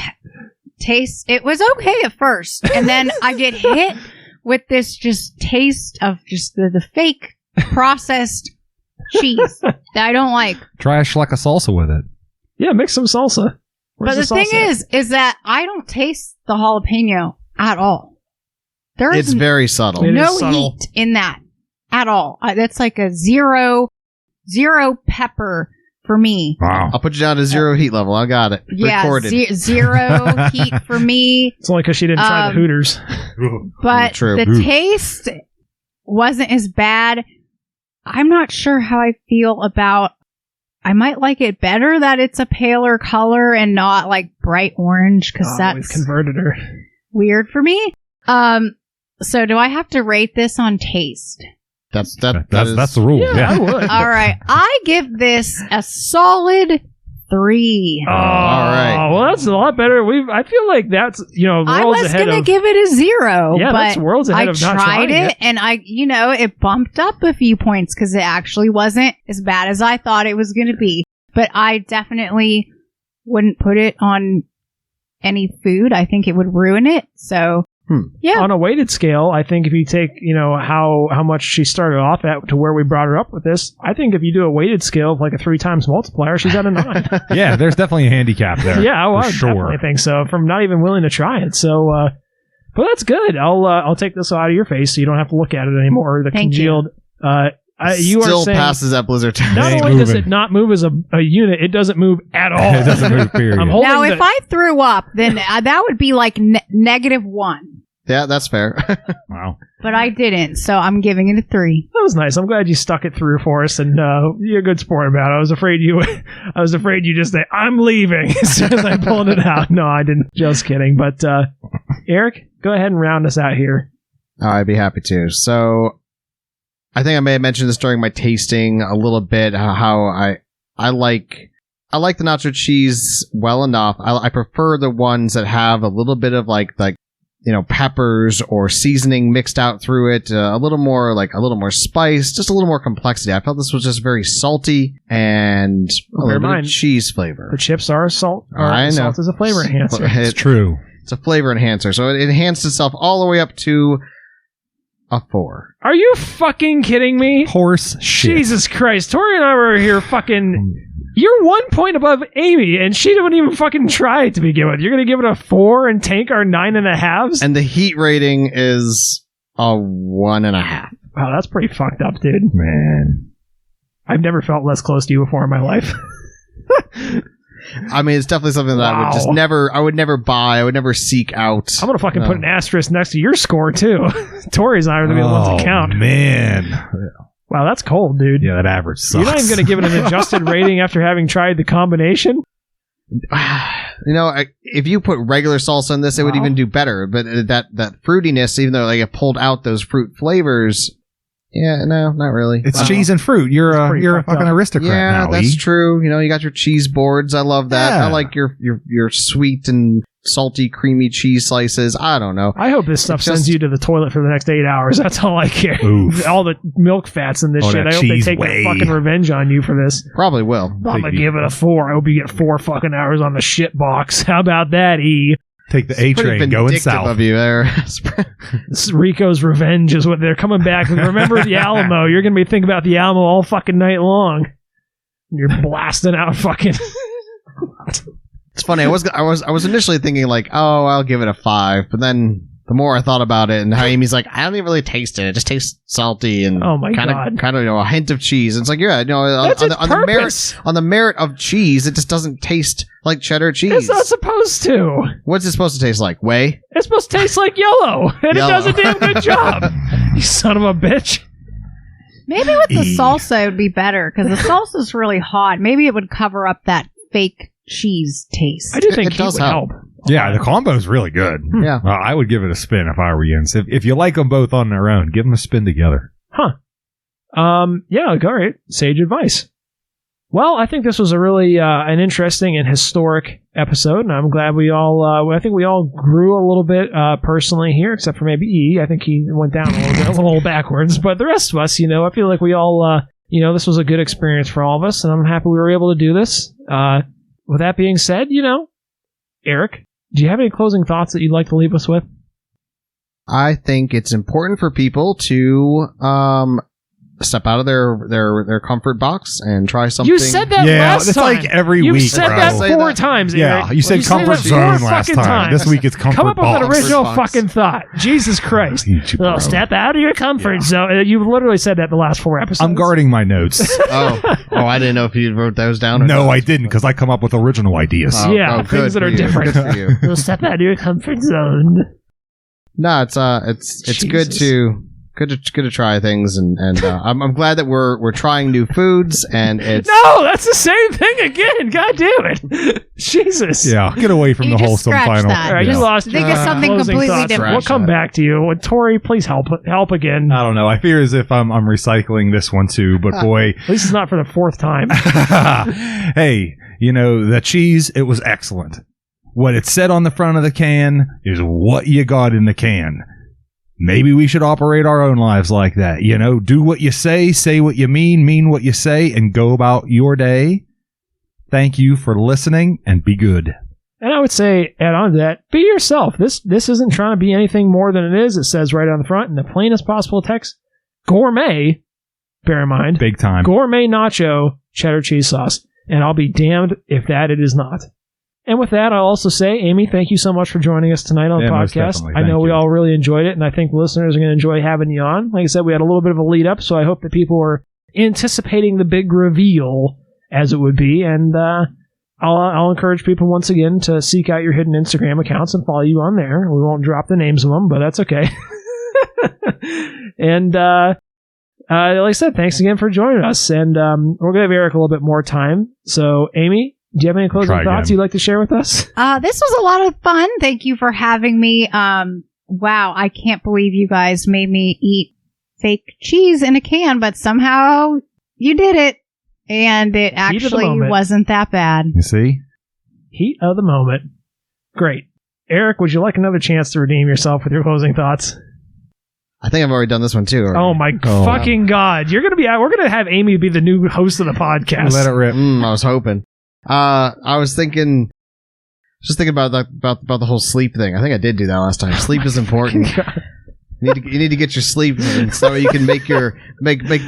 D: tastes. It was okay at first, and then I get hit with this just taste of just the fake processed cheese that I don't like.
A: Try a schleck of salsa with it.
B: Yeah, mix some salsa. Where's
D: But the thing is that I don't taste the jalapeno at all. There
C: It's
D: is
C: very subtle.
B: It is
D: no
B: subtle.
D: heat in that at all. That's like a zero pepper for me.
A: Wow.
C: I'll put you down to 0 heat level. I got it.
D: Yeah,
C: Recorded.
D: zero heat for me.
B: It's only because she didn't try the Hooters.
D: But
C: True.
D: the taste wasn't as bad. I'm not sure how I feel about. I might like it better that it's a paler color and not like bright orange because
B: We've
D: that's
B: converted her.
D: weird for me. So do I have to rate this on taste?
C: That's
A: That's the rule.
B: Yeah,
A: Yeah.
B: I would.
D: All right, I give this a solid 3.
B: Oh,
C: All right.
B: Well, that's a lot better. I feel like that's worlds
D: I was
B: ahead
D: gonna
B: of.
D: give it a 0.
B: Yeah,
D: but
B: that's worlds ahead
D: I
B: of not
D: tried
B: trying it.
D: and it bumped up a few points because it actually wasn't as bad as I thought it was going to be. But I definitely wouldn't put it on any food. I think it would ruin it. So, yeah.
B: On a weighted scale, I think if you take, how much she started off at to where we brought her up with this, I think if you do a weighted scale of like a 3 times multiplier, she's at a 9.
A: Yeah, there's definitely a handicap there.
B: Yeah, well,
A: for
B: I
A: sure.
B: definitely think so. From not even willing to try it. So, but that's good. I'll take this out of your face so you don't have to look at it anymore. The
D: Thank
B: congealed. You
C: still
B: are saying
C: passes that blizzard test.
B: not
A: Ain't
B: only does
A: moving.
B: it not move as a unit, it doesn't move at all.
A: It doesn't move, period.
B: I'm holding
D: Now,
B: the-
D: if I threw up, then that would be like -1.
C: Yeah, that's fair.
A: Wow.
D: But I didn't, so I'm giving it a 3.
B: That was nice. I'm glad you stuck it through for us, and you're a good sport about it. I was afraid you just say, "I'm leaving" as soon as I pulled it out. No, I didn't. Just kidding. But Eric, go ahead and round us out here.
C: Oh, I'd be happy to. So, I think I may have mentioned this during my tasting a little bit. How I like the nacho cheese well enough. I prefer the ones that have a little bit of like peppers or seasoning mixed out through it, a little more spice, just a little more complexity. I felt this was just very salty and a little bit of cheese flavor.
B: The chips are salt.
C: I know.
B: Salt is a flavor enhancer.
A: It's true.
C: It's a flavor enhancer, so it enhanced itself all the way up to a 4.
B: Are you fucking kidding me?
A: Horse shit.
B: Jesus Christ. Tori and I were here fucking... You're 1 point above Amy, and she didn't even fucking try it to begin with. You're going to give it a 4 and tank our 9.5s?
C: And the heat rating is a 1.5.
B: Wow, that's pretty fucked up, dude.
A: Man.
B: I've never felt less close to you before in my life.
C: I mean, it's definitely something that I would never buy. I would never seek out.
B: I'm going to fucking put an asterisk next to your score, too. Tori's not going to be the ones that count.
A: Man.
B: Wow, that's cold, dude.
A: Yeah, that average sucks.
B: You're not even going to give it an adjusted rating after having tried the combination?
C: If you put regular salsa in this, it would even do better. But that fruitiness, even though it pulled out those fruit flavors, yeah, no, not really.
A: It's cheese and fruit. You're a fucking aristocrat
C: yeah,
A: now.
C: that's true. You got your cheese boards. I love that.
A: Yeah.
C: I like your sweet and salty, creamy cheese slices. I don't know.
B: I hope this stuff sends you to the toilet for the next 8 hours. That's all I care.
A: Oof.
B: All the milk fats and this shit.
A: that
B: I hope they
A: cheese
B: take
A: whey.
B: fucking revenge on you for this.
C: Probably will.
B: I'm going to give it a 4. I hope you get 4 fucking hours on the shit box. How about that, E?
A: Take the A
C: Pretty
A: train going
C: vindictive
A: south.
C: of you there.
B: This is Rico's revenge is what they're coming back. Remember the Alamo. You're going to be thinking about the Alamo all fucking night long. You're blasting out fucking...
C: It's funny. I was initially thinking like, oh, I'll give it a 5, but then the more I thought about it, and how Amy's like, I don't even really taste it. It just tastes salty and
B: Oh my God.
C: kind of a hint of cheese. And it's like, yeah,
B: That's its purpose.
C: on the merit of cheese, it just doesn't taste like cheddar cheese.
B: It's not supposed to.
C: What's it supposed to taste like? Whey?
B: It's supposed to taste like yellow, and
C: Yellow.
B: it does a damn good job. You son of a bitch.
D: Maybe with the salsa it would be better, because the salsa's really hot. Maybe it would cover up that fake cheese taste.
B: I do think
C: It
B: heat
C: does
B: would
C: help.
A: Yeah, the combo's really good.
C: Yeah.
A: I would give it a spin if I were you. And so if you like them both on their own, give them a spin together.
B: Huh. Yeah, all right. Sage advice. Well, I think this was a really an interesting and historic episode, and I'm glad we all, I think we all grew a little bit personally here, except for maybe E. I think he went down a little backwards, but the rest of us, I feel like we all, this was a good experience for all of us, and I'm happy we were able to do this. With that being said, Eric, do you have any closing thoughts that you'd like to leave us with?
C: I think it's important for people to step out of their comfort box and try something.
B: You said that last
A: it's
B: time.
A: like every
B: You've
A: week,
B: said
A: bro.
B: that 4 times, Eric.
A: Yeah, you said comfort
B: that
A: zone
B: 4
A: last
B: fucking
A: time.
B: times.
A: This week it's comfort
B: Come up
A: box.
B: with an original
C: Comfort box.
B: fucking thought. Jesus Christ. Step out of your comfort zone. You've literally said that the last 4 episodes.
A: I'm guarding my notes.
C: Oh, I didn't know if you wrote those down or
A: No,
C: not.
A: I didn't, because I come up with original ideas.
B: Yeah,
C: good
B: things that
C: for
B: are
C: you.
B: different.
C: Good for you.
B: You'll step out of your comfort zone.
C: No, it's good to try things, and I'm glad that we're trying new foods, and it's
B: No, that's the same thing again. God damn it. Jesus.
A: Yeah, get away from
D: You
A: the
D: just
A: wholesome
D: scratched
A: final.
D: that.
B: All right,
A: Yeah.
B: you lost
D: Think
B: your
D: of something
B: closing
D: completely
B: thoughts.
D: different.
B: We'll come back to you. Tori, please help again.
A: I don't know. I fear as if I'm recycling this one too, but boy.
B: At least it's not for the 4th time.
A: Hey, the cheese, it was excellent. What it said on the front of the can is what you got in the can. Maybe we should operate our own lives like that. Do what you say what you mean what you say, and go about your day. Thank you for listening, and be good.
B: And I would say, add on to that, be yourself. This isn't trying to be anything more than it is. It says right on the front in the plainest possible text, gourmet, bear in mind,
A: Big time.
B: gourmet nacho cheddar cheese sauce. And I'll be damned if that it is not. And with that, I'll also say, Amy, thank you so much for joining us tonight on the
A: most
B: podcast.
A: definitely.
B: I know
A: Thank
B: we
A: you.
B: all really enjoyed it, and I think the listeners are going to enjoy having you on. Like I said, we had a little bit of a lead up, so I hope that people are anticipating the big reveal, as it would be. And I'll encourage people once again to seek out your hidden Instagram accounts and follow you on there. We won't drop the names of them, but that's okay. And like I said, thanks again for joining us. And we're going to give Eric a little bit more time. So, Amy, do you have any closing
A: Try
B: thoughts
A: again.
B: you'd like to share with us?
D: This was a lot of fun. Thank you for having me. Wow, I can't believe you guys made me eat fake cheese in a can, but somehow you did it. And it actually
B: moment.
D: wasn't that bad.
A: You see?
B: Heat of the moment. Great. Eric, would you like another chance to redeem yourself with your closing thoughts?
C: I think I've already done this one too. already.
B: Oh my fucking God. We're going to have Amy be the new host of the podcast.
A: Let it rip.
C: I was hoping. I was thinking about the whole sleep thing. I think I did do that last time. Sleep is important. You need to get your sleep so you can make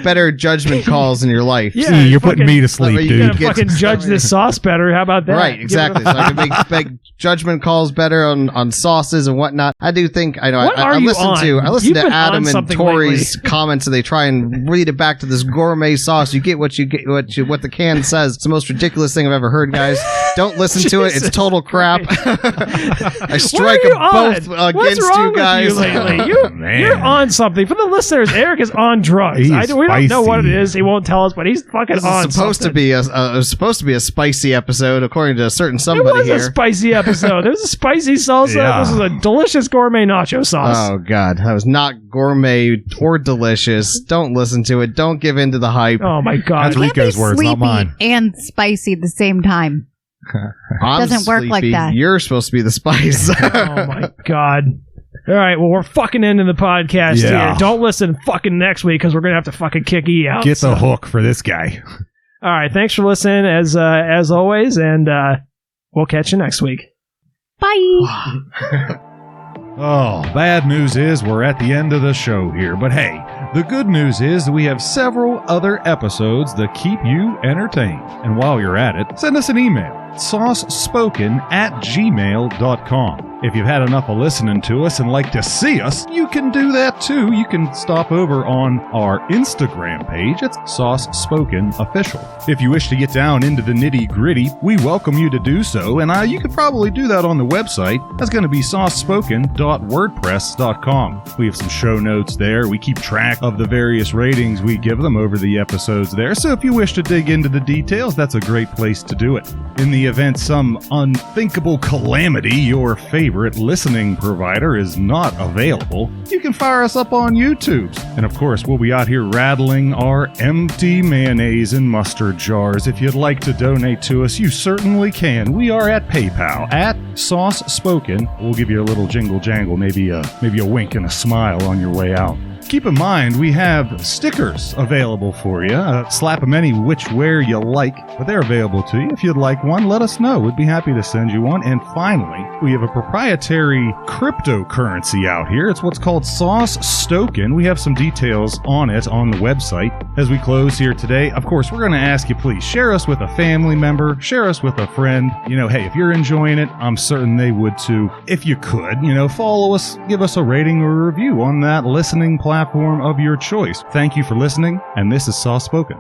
C: better judgment calls in your life.
B: Yeah,
A: See, you're
B: fucking-
A: putting me to sleep,
C: you
B: You
A: dude.
B: gotta fucking judge this sauce better. How about that?
C: Right, exactly. So I can make judgment calls better on sauces and whatnot. I do think I know.
B: What
C: I
B: are you
C: listen
B: on?
C: to
B: You've
C: to
B: been
C: Adam
B: on
C: and
B: something
C: Tori's comments, and they try and read it back to this gourmet sauce. You get what the can says. It's the most ridiculous thing I've ever heard, guys. Don't listen to it. It's total crap. I strike
B: What are you
C: them both
B: on?
C: against
B: What's wrong
C: you guys.
B: with you lately?
A: Man.
B: You're on something. For the listeners, Eric is on drugs.
A: He's
B: We don't know what it
A: spicy.
B: is. He won't tell us, but he's fucking
C: This
B: on
C: is supposed
B: something.
C: to be a spicy episode, according to a certain
B: It
C: somebody
B: was
C: here.
B: a spicy episode. There was a spicy salsa.
A: Yeah.
B: This was a delicious gourmet nacho sauce.
C: Oh God, that was not gourmet or delicious. Don't listen to it. Don't give in to the hype.
B: Oh my God.
A: That's Rico's words,
D: sleepy
A: not mine.
D: and spicy at the same time.
C: I'm
D: doesn't work like
C: sleepy.
D: that.
C: You're supposed to be the spice.
B: Oh my God. All right, well, we're fucking ending the podcast
A: Yeah.
B: here. Don't listen fucking next week because we're going to have to fucking kick E out.
A: Get the hook for this guy.
B: All right, thanks for listening as always, and we'll catch you next week.
D: Bye.
A: Oh, bad news is we're at the end of the show here. But hey, the good news is that we have several other episodes that keep you entertained. And while you're at it, send us an email, saucespoken@gmail.com. If you've had enough of listening to us and like to see us, you can do that too. You can stop over on our Instagram page. It's Sauce Spoken Official. If you wish to get down into the nitty-gritty, we welcome you to do so, and you could probably do that on the website. That's going to be saucespoken.wordpress.com. We have some show notes there. We keep track of the various ratings we give them over the episodes there, so if you wish to dig into the details, that's a great place to do it. In the event some unthinkable calamity, your favorite listening provider is not available, you can fire us up on YouTube. And of course, we'll be out here rattling our empty mayonnaise and mustard jars. If you'd like to donate to us, you certainly can. We are at PayPal, at Sauce Spoken. We'll give you a little jingle jangle, maybe a wink and a smile on your way out. Keep in mind, we have stickers available for you. Slap them any which where you like, but they're available to you. If you'd like one, let us know. We'd be happy to send you one. And finally, we have a proprietary cryptocurrency out here. It's what's called Sauce Stoken. We have some details on it on the website. As we close here today, of course, we're going to ask you, please share us with a family member, share us with a friend. Hey, if you're enjoying it, I'm certain they would too. If you could, follow us, give us a rating or a review on that listening platform of your choice. Thank you for listening, and this is Sauce Spoken.